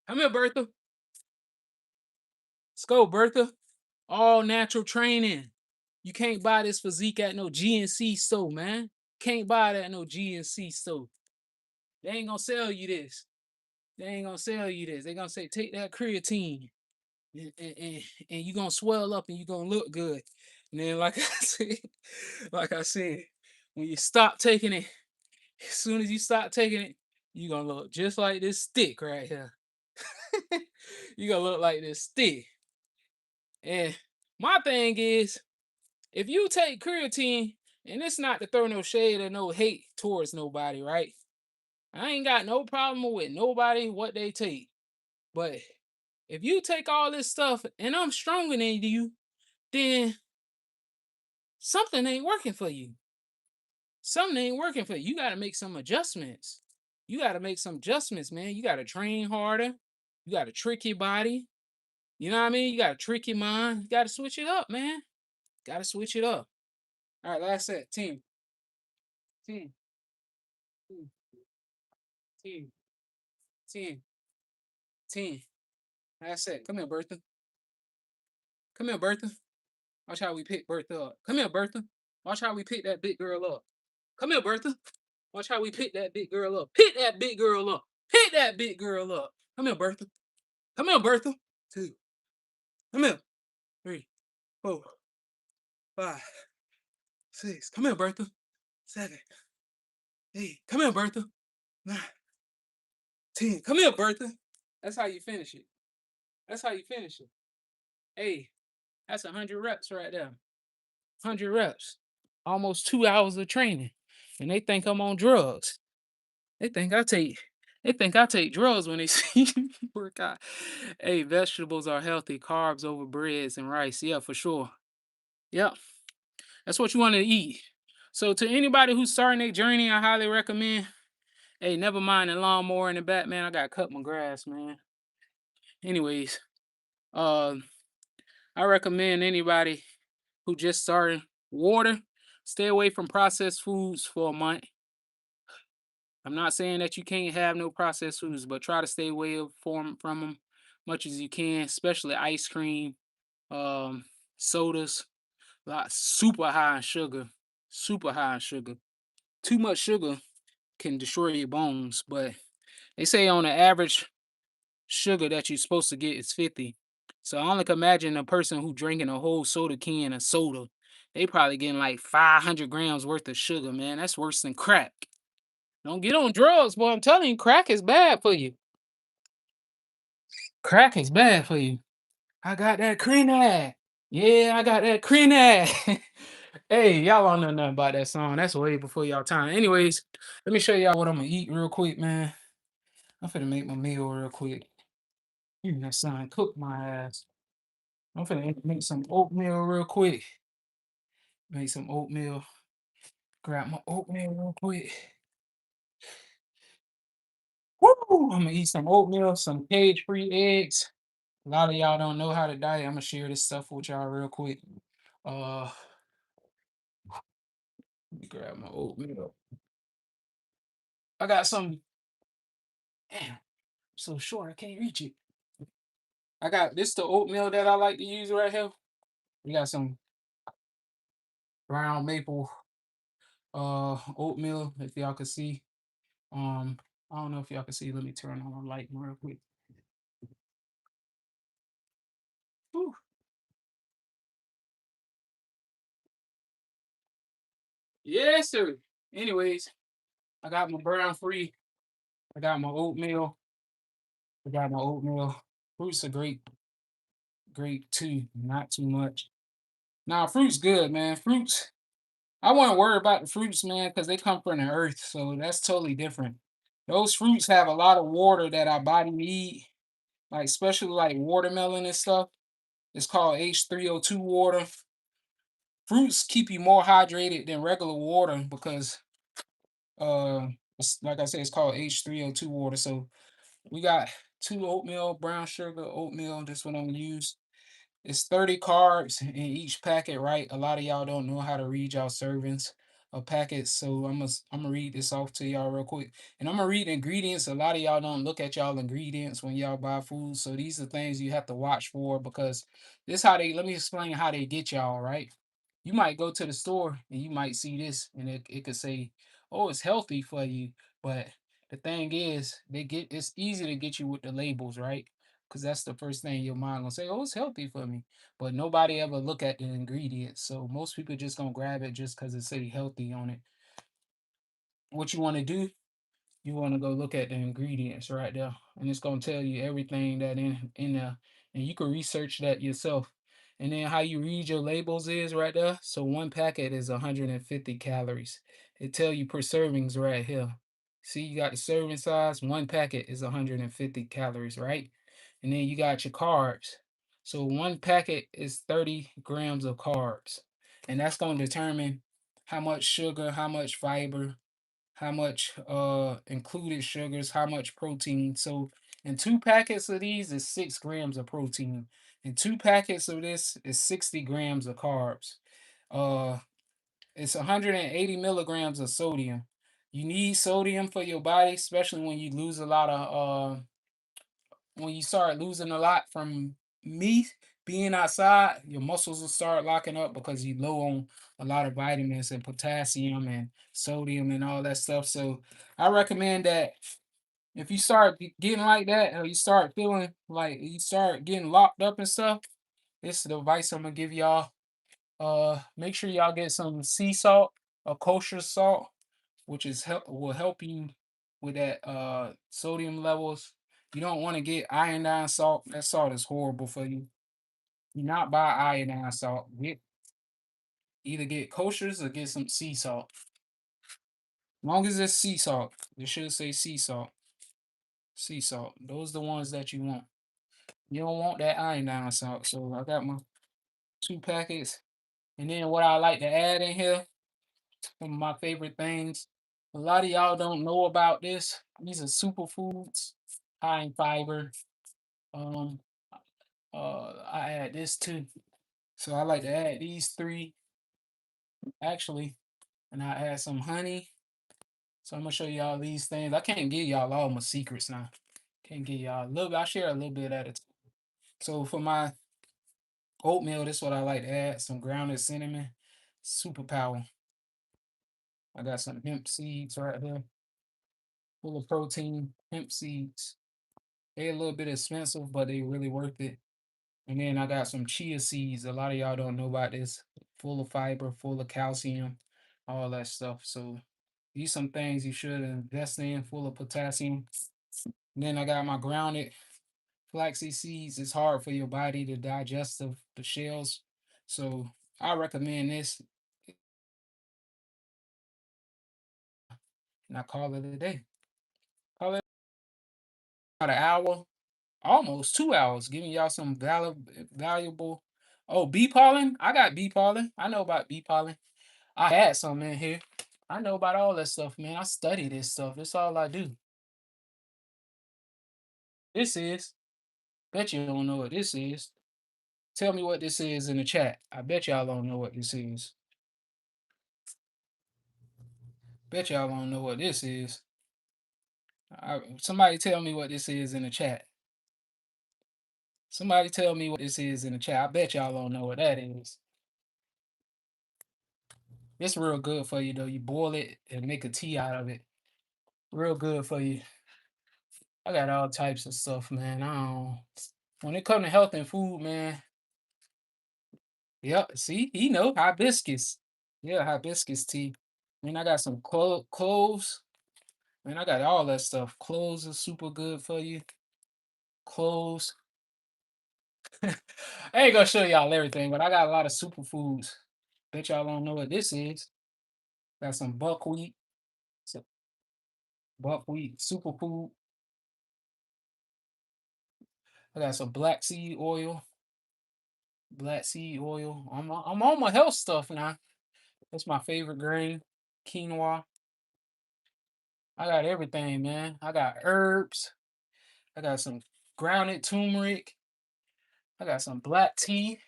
Come here, Bertha. Let's go, Bertha. All natural training. You can't buy this physique at no GNC store, man. Can't buy that at no GNC store. They ain't gonna sell you this. They ain't gonna sell you this. They gonna say take that creatine, and you gonna swell up and you gonna look good. And then, like I said, like I said, when you stop taking it, as soon as you stop taking it, you gonna look just like this stick right here. You gonna look like this stick. And my thing is, if you take creatine, and it's not to throw no shade or no hate towards nobody, right? I ain't got no problem with nobody what they take. But if you take all this stuff and I'm stronger than you, then something ain't working for you. Something ain't working for you. You got to make some adjustments. You got to make some adjustments, man. You got to train harder. You got to trick your body. You know what I mean? You got to trick your mind. You got to switch it up, man. Got to switch it up. All right, last set. 10, 10, 10, 10, 10, 10. Last set. Come here, Bertha. Come here, Bertha. Watch how we pick Bertha up. Come here, Bertha. Watch how we pick that big girl up. Come here, Bertha. Watch how we pick that big girl up. Pick that big girl up. Pick that big girl up. Come here, Bertha. Come here, Bertha. 2. Come here. 3, 4, 5, 6. Come here, Bertha. 7, 8. Come here, Bertha. 9, 10. Come here, Bertha. That's how you finish it. That's how you finish it. Hey, that's 100 reps right there. 100 reps. Almost 2 hours of training. And they think I'm on drugs. They think I take they think I take drugs when they see me work out. Hey, vegetables are healthy, carbs over breads and rice. Yeah, for sure. Yep. That's what you want to eat. So to anybody who's starting their journey, I highly recommend. Hey, never mind the lawnmower in the back, man. I gotta cut my grass, man. Anyways, uh, I recommend anybody who just started water, stay away from processed foods for a month. I'm not saying that you can't have no processed foods, but try to stay away from them much as you can, especially ice cream, um, sodas, lot super high in sugar, super high in sugar. Too much sugar can destroy your bones, but they say on the average sugar that you're supposed to get is 50. So I only can imagine a person who drinking a whole soda can of soda, they probably getting like 500 grams worth of sugar, man. That's worse than crack. Don't get on drugs, boy. I'm telling you, crack is bad for you. Crack is bad for you. I got that crack. Yeah, I got that crack. Hey, y'all don't know nothing about that song. That's way before y'all time. Anyways, let me show y'all what I'm gonna eat real quick, man. I'm finna make my meal real quick. That son cook my ass. I'm finna make some oatmeal real quick. Make some oatmeal. Grab my oatmeal real quick. Woo! I'm gonna eat some oatmeal, some cage-free eggs. A lot of y'all don't know how to diet. I'm gonna share this stuff with y'all real quick. Uh, let me grab my oatmeal. I got some. Damn, so short I can't reach it. I got this the oatmeal that I like to use right here. We got some brown maple oatmeal, if y'all can see. Um, I don't know if y'all can see. Let me turn on the light real quick. Whew. Yes, sir. Anyways, I got my brown free. I got my oatmeal. I got my oatmeal. Fruits are great, great too. Not too much. Now, fruit's good, man. Fruits. I wouldn't worry about the fruits, man, because they come from the earth, so that's totally different. Those fruits have a lot of water that our body need, like especially like watermelon and stuff. It's called H3O2 water. Fruits keep you more hydrated than regular water because like I said, it's called H3O2 water. So we got two oatmeal, brown sugar oatmeal. This one I'm gonna use. It's 30 carbs in each packet, right? A lot of y'all don't know how to read y'all servings of packets, so I'm gonna read this off to y'all real quick. And I'm gonna read ingredients. A lot of y'all don't look at y'all ingredients when y'all buy food, so these are things you have to watch for because this how they. Let me explain how they get y'all, right? You might go to the store and you might see this, and it could say, "Oh, it's healthy for you," but the thing is, it's easy to get you with the labels, right? Because that's the first thing your mind gonna say, oh, it's healthy for me. But nobody ever look at the ingredients. So most people just gonna grab it just because it say healthy on it. What you want to do, you want to go look at the ingredients right there. And it's gonna tell you everything that in there. And you can research that yourself. And then how you read your labels is right there. So one packet is 150 calories. It tell you per servings right here. See, you got the serving size. One packet is 150 calories, right? And then you got your carbs. So one packet is 30 grams of carbs. And that's going to determine how much sugar, how much fiber, how much included sugars, how much protein. So in two packets of these is 6 grams of protein. And two packets of this is 60 grams of carbs. Uh it's 180 milligrams of sodium. You need sodium for your body, especially when you lose a lot of when you start losing a lot from meat being outside, your muscles will start locking up because you low on a lot of vitamins and potassium and sodium and all that stuff. So I recommend that if you start getting like that, or you start feeling like you start getting locked up and stuff, this is the advice I'm gonna give y'all. Make sure y'all get some sea salt or kosher salt, which is will help you with that sodium levels. You don't want to get iodine salt. That salt is horrible for you. Do not buy iodine salt. Either get koshers or get some sea salt. Long as it's sea salt, it should say sea salt. Sea salt. Those are the ones that you want. You don't want that iodine salt. So I got my two packets. And then what I like to add in here, some of my favorite things. A lot of y'all don't know about this. These are superfoods, high in fiber. Um, I add this too. So I like to add these three actually, and I add some honey. So I'm gonna show y'all these things. I can't give y'all all my secrets now. Can't give y'all a little bit. I share a little bit at a time. So for my oatmeal, this is what I like to add: some grounded cinnamon, superpower. I got some hemp seeds right here, full of protein. Hemp seeds. They a little bit expensive, but they really worth it. And then I got some chia seeds. A lot of y'all don't know about this. Full of fiber, full of calcium, all that stuff. So these some things you should invest in, full of potassium. And then I got my grounded flaxseed seeds. It's hard for your body to digest the shells. So I recommend this. And I call it a day. Call it about an hour, almost 2 hours, giving y'all some valuable. Oh, bee pollen. I got bee pollen. I know about bee pollen. I had some in here. I know about all that stuff, man. I study this stuff. That's all I do. This is. Bet you don't know what this is. Tell me what this is in the chat. I bet y'all don't know what this is. Bet y'all don't know what this is. Somebody tell me what this is in the chat. Somebody tell me what this is in the chat. I bet y'all don't know what that is. It's real good for you though. You boil it and make a tea out of it. Real good for you. I got all types of stuff, man. I don't. When it comes to health and food, man. Yep. See, he know hibiscus. Yeah, hibiscus tea. Man, I got some cloves. Man, I got all that stuff. Cloves are super good for you. Cloves. I ain't gonna show y'all everything, but I got a lot of superfoods. Bet y'all don't know what this is. Got some buckwheat. So buckwheat superfood. I got some black seed oil. Black seed oil. I'm on my health stuff now. That's my favorite grain. Quinoa. I got everything, man. I got herbs. I got some grounded turmeric. I got some black tea.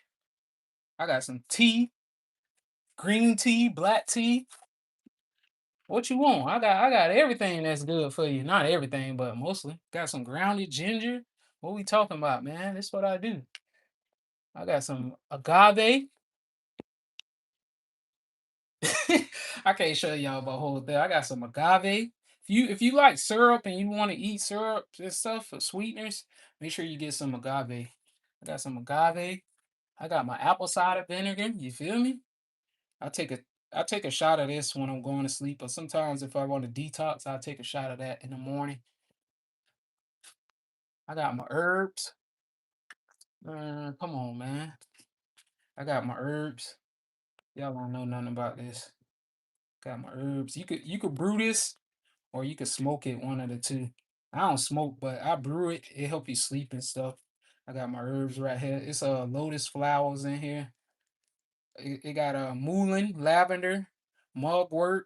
I got some tea, green tea, black tea. What you want? I got everything that's good for you. Not everything, but mostly. Got some grounded ginger. What we talking about, man? That's what I do. I got some agave. I can't show y'all my whole thing. I got some agave. If you like syrup and you want to eat syrup and stuff for sweeteners, make sure you get some agave. I got some agave. I got my apple cider vinegar. You feel me? I take a I take a shot of this when I'm going to sleep, but sometimes if I want to detox, I'll take a shot of that in the morning. I got my herbs. Come on, man. I got my herbs. Y'all don't know nothing about this. Got my herbs. You could brew this or you could smoke it, one of the two. I don't smoke, but I brew it. It help you sleep and stuff. I got my herbs right here. It's lotus flowers in here. It got mullein, lavender, mugwort,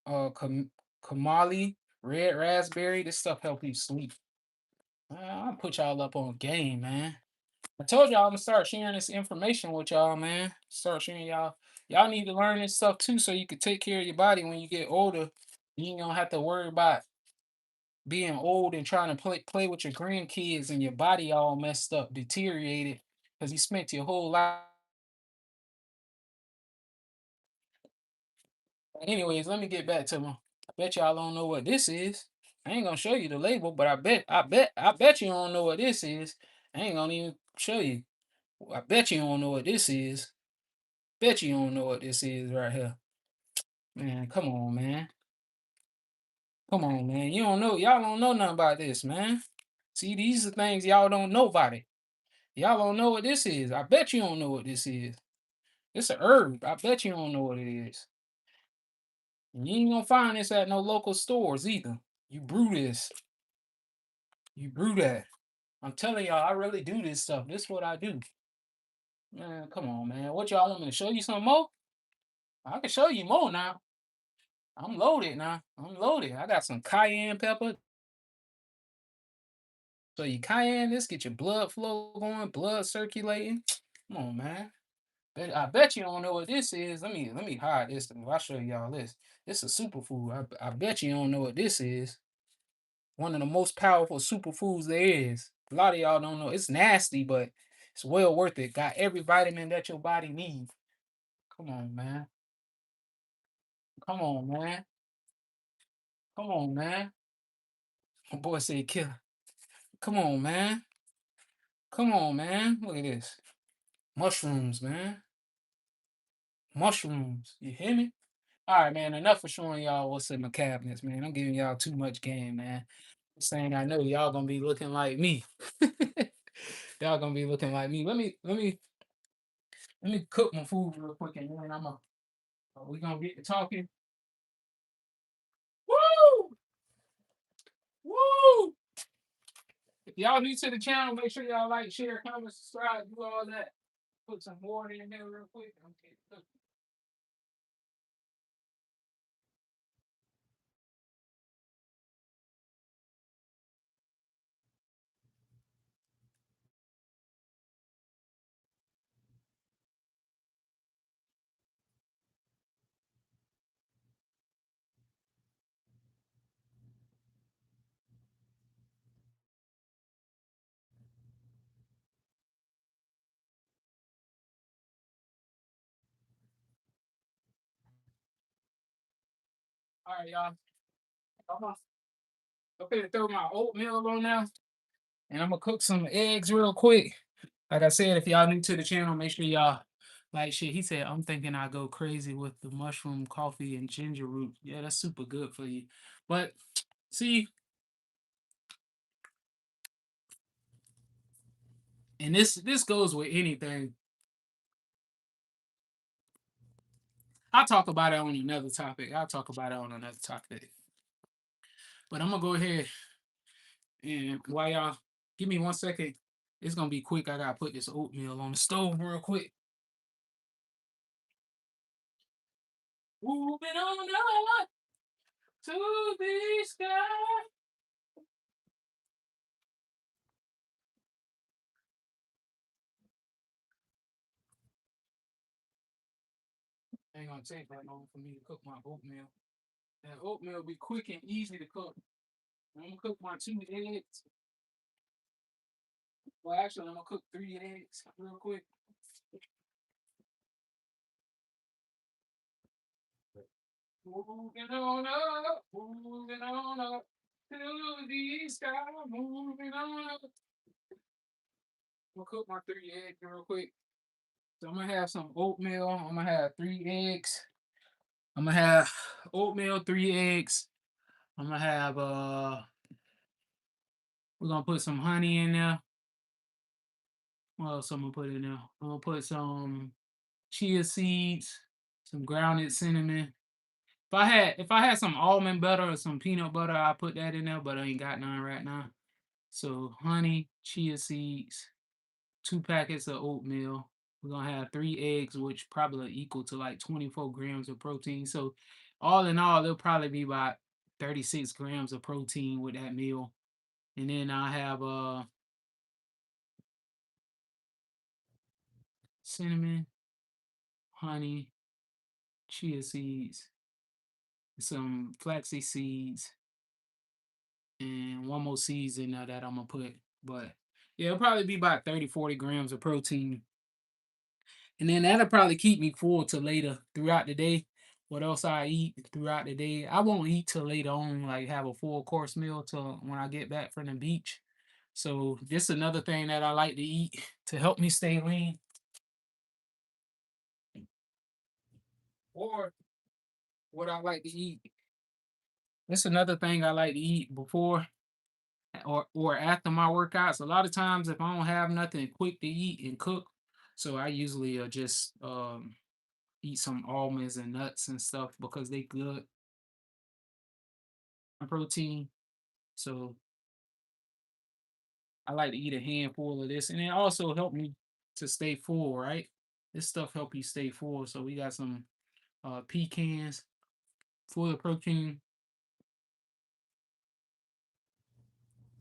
kamali, red raspberry. This stuff help you sleep. I'll put y'all up on game, man. I told y'all I'm gonna start sharing this information with y'all, man. Start sharing y'all. Y'all need to learn this stuff too, so you can take care of your body when you get older. You ain't gonna have to worry about being old and trying to play with your grandkids and your body all messed up, deteriorated, because you spent your whole life. Anyways, let me get back to my. I bet y'all don't know what this is. I ain't gonna show you the label, but I bet you don't know what this is. I ain't gonna even show you. I bet you don't know what this is. Bet you don't know what this is right here. Man, come on, man. Come on, man. You don't know. Y'all don't know nothing about this, man. See, these are things y'all don't know about it. Y'all don't know what this is. I bet you don't know what this is. It's a herb. I bet you don't know what it is. And you ain't gonna find this at no local stores either. You brew this. You brew that. I'm telling y'all, I really do this stuff. This is what I do. Man, come on, man. What y'all want me to show you some more? I can show you more now. I'm loaded now. I'm loaded. I got some cayenne pepper. So you cayenne, this get your blood flow going, blood circulating. Come on, man. I bet you don't know what this is. Let me hide this. I'll show y'all this. This is a superfood. I bet you don't know what this is. One of the most powerful superfoods there is. A lot of y'all don't know. It's nasty, but it's well worth it. Got every vitamin that your body needs. Come on, man. Come on, man. Come on, man. My boy said kill. Come on, man. Come on, man. Look at this. Mushrooms, man. Mushrooms. You hear me? All right, man. Enough of showing y'all what's in the cabinets, man. I'm giving y'all too much game, man. Saying I know y'all gonna be looking like me. Y'all gonna be looking like me. Let me cook my food real quick, and then we gonna get to talking. Woo! Woo! If y'all new to the channel, make sure y'all like, share, comment, subscribe, do all that. Put some water in there real quick. Okay. All right, y'all. I'm gonna throw my oatmeal on now, and I'm gonna cook some eggs real quick. Like I said, if y'all new to the channel, make sure y'all like shit. He said, I'm thinking I go crazy with the mushroom coffee and ginger root. Yeah, that's super good for you. But see, and this goes with anything. I'll talk about it on another topic. I'll talk about it on another topic. But I'm gonna go ahead and while y'all give me 1 second, it's gonna be quick. I gotta put this oatmeal on the stove real quick. Moving on up to the sky. Ain't gonna take that long for me to cook my oatmeal. That oatmeal be quick and easy to cook. I'm gonna cook my 2 eggs. Well, actually, I'm gonna cook 3 eggs real quick. Moving on up to the sky. Moving on up. I'm gonna cook my 3 eggs real quick. So I'm gonna have some oatmeal. I'm gonna have 3 eggs. I'm gonna have oatmeal, 3 eggs. I'm gonna have we're gonna put some honey in there. What else I'm gonna put in there? I'm gonna put some chia seeds, some grounded cinnamon. If I had some almond butter or some peanut butter, I put that in there, but I ain't got none right now. So honey, chia seeds, 2 packets of oatmeal. We're gonna have 3 eggs, which probably equal to like 24 grams of protein. So all in all, it'll probably be about 36 grams of protein with that meal. And then I have cinnamon, honey, chia seeds, some flaxseed seeds, and one more seeds in there that I'm gonna put. But yeah, it'll probably be about 30, 40 grams of protein. And then that'll probably keep me full till later throughout the day. What else I eat throughout the day? I won't eat till later on, like have a full course meal till when I get back from the beach. So this another thing that I like to eat to help me stay lean. Or what I like to eat. It's another thing I like to eat before or after my workouts. A lot of times if I don't have nothing quick to eat and cook, so I usually just eat some almonds and nuts and stuff because they good protein. So I like to eat a handful of this, and it also helped me to stay full. Right, this stuff help you stay full. So we got some pecans full of protein.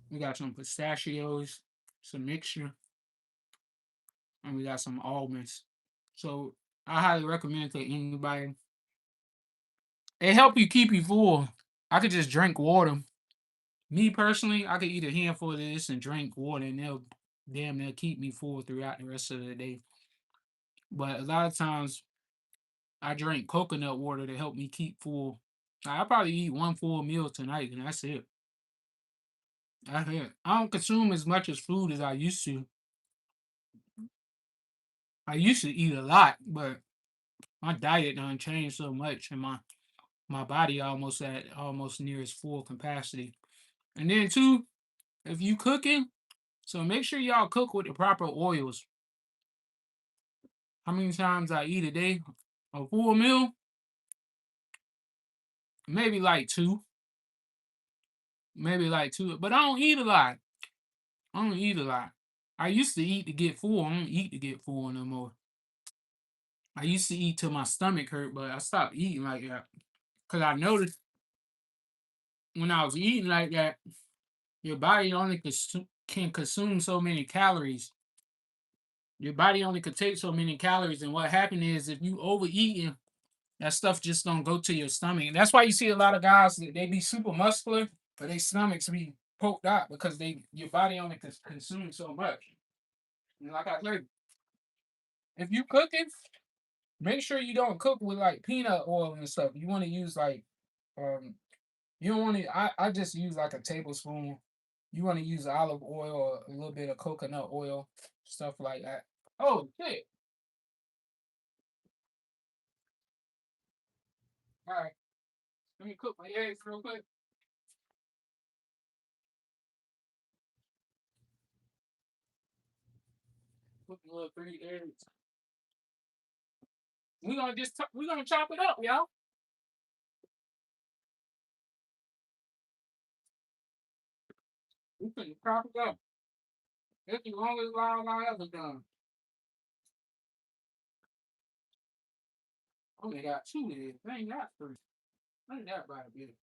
We got some pistachios, some mixture, and we got some almonds. So I highly recommend to anybody. It help you keep you full. I could just drink water. Me personally, I could eat a handful of this and drink water, and they'll damn near keep me full throughout the rest of the day. But a lot of times, I drink coconut water to help me keep full. I probably eat one full meal tonight, and that's it. That's it. I don't consume as much as food as I used to. I used to eat a lot, but my diet done changed so much, and my body almost near its full capacity. And then too, if you cooking, so make sure y'all cook with the proper oils. How many times I eat a day? A full meal? Maybe like two. Maybe like two. But I don't eat a lot. I don't eat a lot. I used to eat to get full. I don't eat to get full no more. I used to eat till my stomach hurt, but I stopped eating like that. Cause I noticed when I was eating like that, your body only can consume so many calories. Your body only could take so many calories, and what happened is if you overeating, that stuff just don't go to your stomach. And that's why you see a lot of guys that they be super muscular, but their stomachs be poked out because they your body only consume so much. And like I said, if you cooking, make sure you don't cook with like peanut oil and stuff. You want to use like Um, you don't want to. I just use like a tablespoon. You want to use olive oil or a little bit of coconut oil, stuff like that. Oh shit! All right, let me cook my eggs real quick. Cook a little 3 eggs. We gonna chop it up, y'all. We finna chop it up. It's the longest line I ever done. Only got 2 eggs. I ain't got 3. I ain't that bad a bit.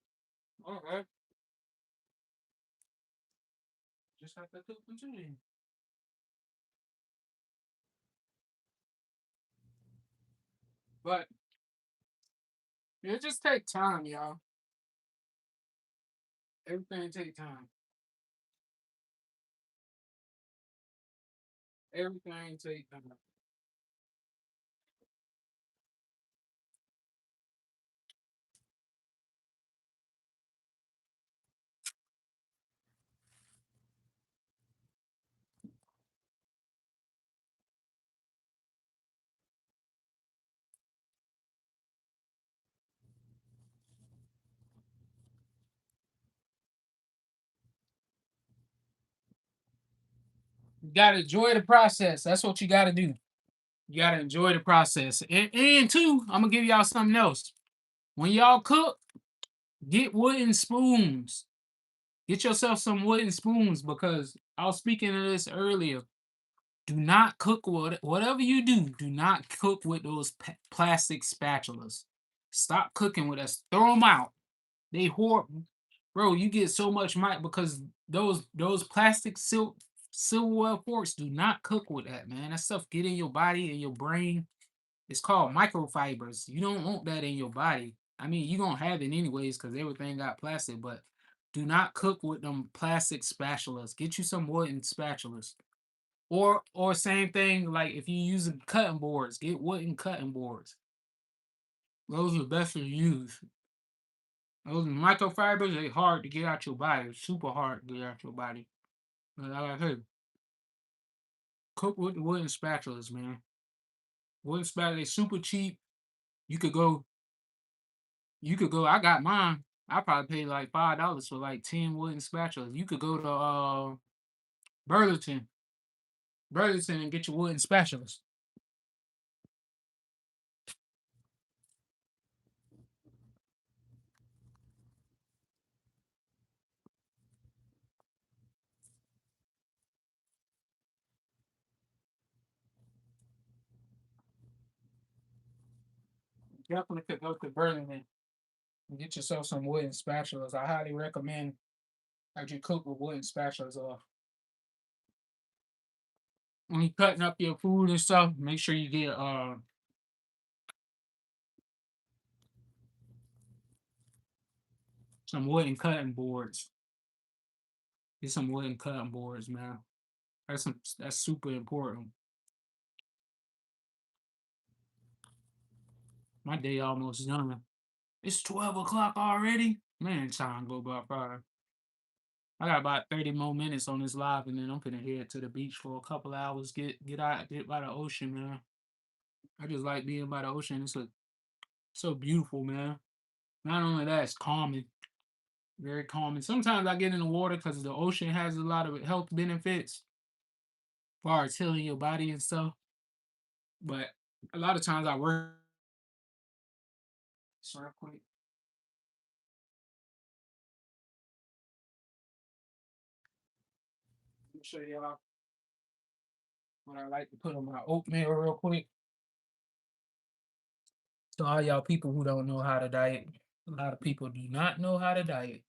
Okay, just have to cook them 2 eggs. But it just take time, y'all. Everything take time. Everything take time. You gotta enjoy the process. That's what you gotta do. You gotta enjoy the process. And two, I'm gonna give y'all something else. When y'all cook, get wooden spoons. Get yourself some wooden spoons because I was speaking of this earlier. Do not cook with whatever you do. Do not cook with those plastic spatulas. Stop cooking with us. Throw them out. They horrible, bro. You get so much mic because those plastic silverware forks do not cook with that, man. That stuff get in your body and your brain. It's called microfibers. You don't want that in your body. I mean, you gonna have it anyways because everything got plastic, but do not cook with them plastic spatulas. Get you some wooden spatulas. Or same thing, like if you using cutting boards, get wooden cutting boards. Those are best to use. Those microfibers, they hard to get out your body. Super hard to get out your body. But like I said, cook with the wooden spatulas, man. Wooden spatula, they super cheap. You could go, I got mine. I probably paid like $5 for like 10 wooden spatulas. You could go to Burlington, and get your wooden spatulas. Definitely could go to Burlington and get yourself some wooden spatulas. I highly recommend that you cook with wooden spatulas off. When you cutting up your food and stuff, make sure you get some wooden cutting boards. Get some wooden cutting boards, man. That's super important. My day almost done. It's 12 o'clock already. Man, time go by fast. I got about 30 more minutes on this live, and then I'm gonna head to the beach for a couple hours. Get out, get by the ocean, man. I just like being by the ocean. So beautiful, man. Not only that, it's calming, very calming. Sometimes I get in the water because the ocean has a lot of health benefits, as far as healing your body and stuff. But a lot of times I work. So real quick, let me show y'all what I like to put on my oatmeal real quick. So all y'all people who don't know how to diet, a lot of people do not know how to diet.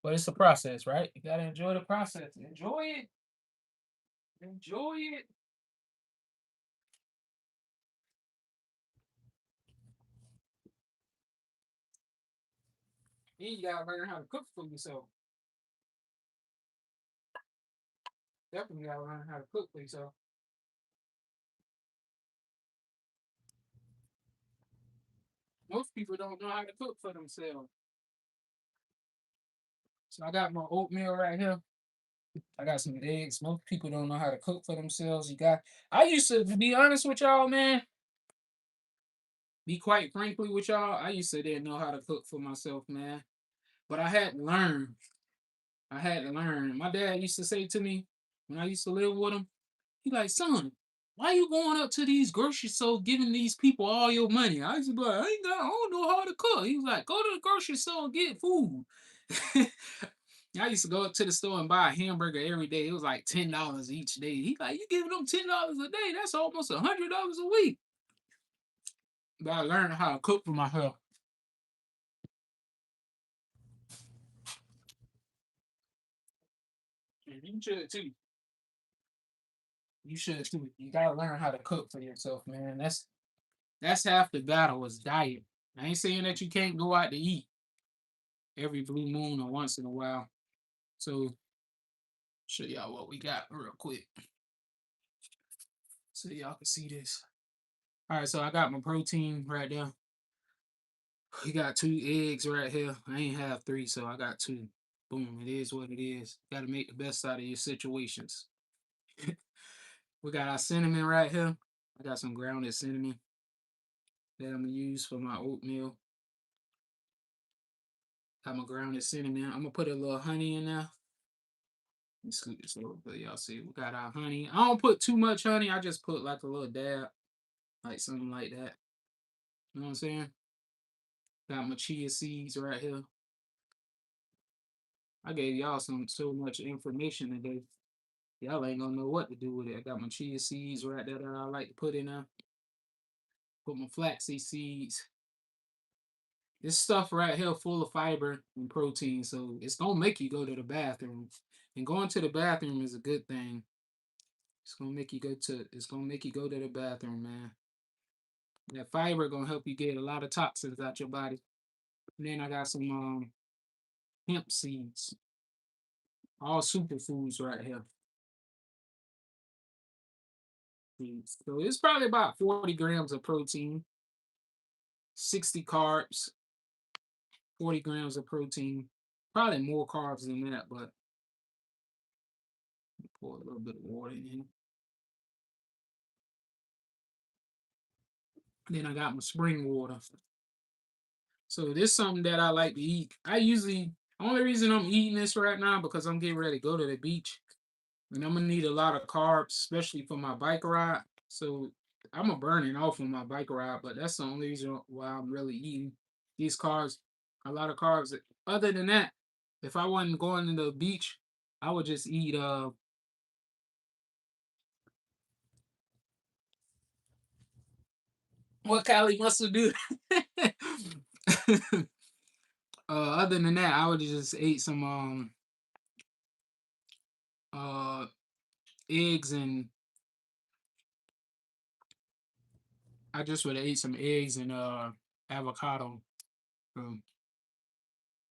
But it's a process, right? You gotta enjoy the process. Enjoy it. Enjoy it. Then you gotta learn how to cook for yourself. Definitely gotta learn how to cook for yourself. Most people don't know how to cook for themselves. So I got my oatmeal right here. I got some eggs. Most people don't know how to cook for themselves. I used to be honest with y'all, man. Be quite frankly with y'all, I used to didn't know how to cook for myself, man. But I had to learn. I had to learn. My dad used to say to me when I used to live with him, he like, son, why you going up to these grocery stores giving these people all your money? I used to be like, I don't know how to cook. He was like, go to the grocery store and get food. I used to go up to the store and buy a hamburger every day. It was like $10 each day. He like, you giving them $10 a day? That's almost $100 a week. But I learned how to cook for myself. And you should too. You should too. You gotta learn how to cook for yourself, man. That's half the battle is diet. I ain't saying that you can't go out to eat every blue moon or once in a while. So show y'all what we got real quick so y'all can see this. All right, so I got my protein right there. We got 2 eggs right here. I ain't have 3, so I got 2. Boom, it is what it is. Got to make the best out of your situations. We got our cinnamon right here. I got some grounded cinnamon that I'm gonna use for my oatmeal. Got my grounded cinnamon. I'm gonna put a little honey in there. Let me scoot this over so y'all see. We got our honey. I don't put too much honey. I just put like a little dab, like something like that. You know what I'm saying? Got my chia seeds right here. I gave y'all so much information today. Y'all ain't gonna know what to do with it. I got my chia seeds right there that I like to put in there. Put my flaxseed seeds. This stuff right here full of fiber and protein, so it's gonna make you go to the bathroom. And going to the bathroom is a good thing. It's gonna make you go to the bathroom, man. That fiber gonna help you get a lot of toxins out your body. And then I got some hemp seeds. All superfoods right here. So it's probably about 40 grams of protein, 60 carbs, 40 grams of protein. Probably more carbs than that, but pour a little bit of water in here. Then I got my spring water. So this is something that I like to eat. Only reason I'm eating this right now because I'm getting ready to go to the beach. And I'm gonna need a lot of carbs, especially for my bike ride. So I'm gonna burn it off on my bike ride, but that's the only reason why I'm really eating these carbs, a lot of carbs. Other than that, if I wasn't going to the beach, I would just eat what Cali muscle do. Other than that, I would just ate some uh eggs and I just would have ate some eggs and avocado. So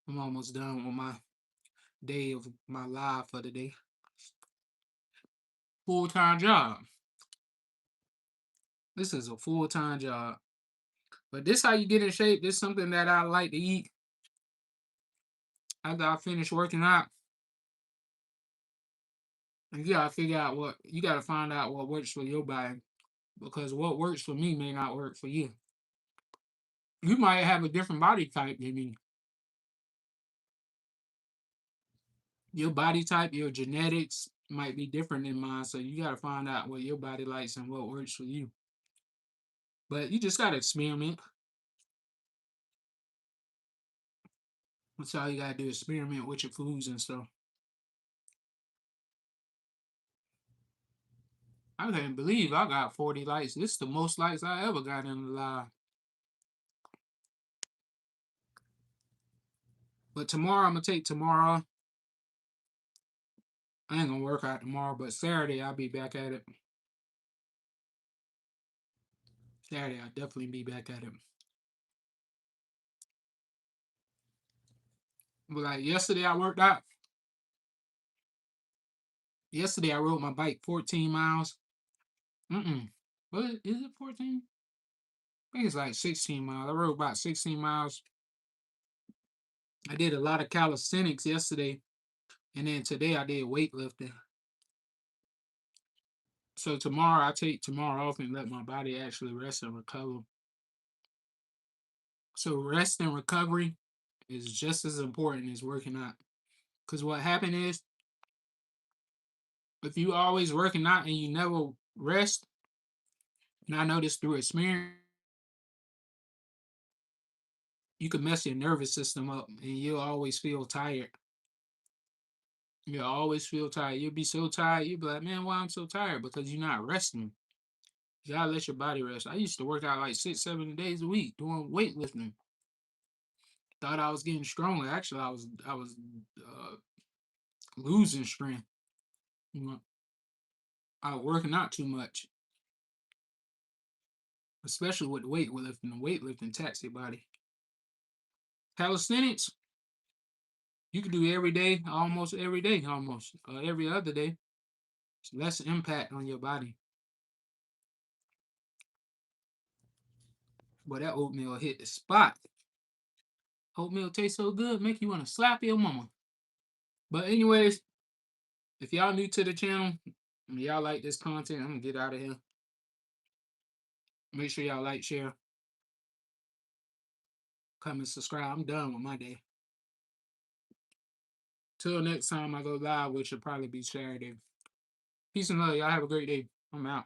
I'm almost done with my day of my life for the day. Full-time job. This is a full-time job. But this how you get in shape. This is something that I like to eat after I finish working out. And you gotta find out what works for your body. Because what works for me may not work for you. You might have a different body type than me. Your body type, your genetics might be different than mine. So you gotta find out what your body likes and what works for you. But you just gotta experiment. That's all you gotta do, experiment with your foods and stuff. I can't believe I got 40 likes. This is the most likes I ever got in a live. But tomorrow, I'm gonna take tomorrow. I ain't gonna work out tomorrow, but Saturday I'll be back at it. Saturday I'll definitely be back at it. But like yesterday I worked out. Yesterday I rode my bike 14 miles. Mm-mm. What is it 14? I think it's like 16 miles. I rode about 16 miles. I did a lot of calisthenics yesterday, and then today I did weightlifting. So tomorrow I take tomorrow off and let my body actually rest and recover. So rest and recovery is just as important as working out. Because what happened is, if you always working out and you never rest, and I know this through experience, you can mess your nervous system up and you'll always feel tired. You'll always feel tired. You'll be so tired, you'll be like, man, why I'm so tired? Because you're not resting. You gotta let your body rest. I used to work out like 6, 7 days a week doing weightlifting. Thought I was getting stronger. Actually, I was uh, losing strength. You know, I was working out too much, especially with weightlifting. The weightlifting tax your body. Calisthenics, you can do every day, almost every day, almost every other day. It's less impact on your body. But that oatmeal hit the spot. Oatmeal tastes so good, make you want to slap your mama. But anyways, if y'all new to the channel and y'all like this content, I'm gonna get out of here. Make sure y'all like, share, comment, subscribe. I'm done with my day. Till next time I go live, which will probably be Saturday. Peace and love. Y'all have a great day. I'm out.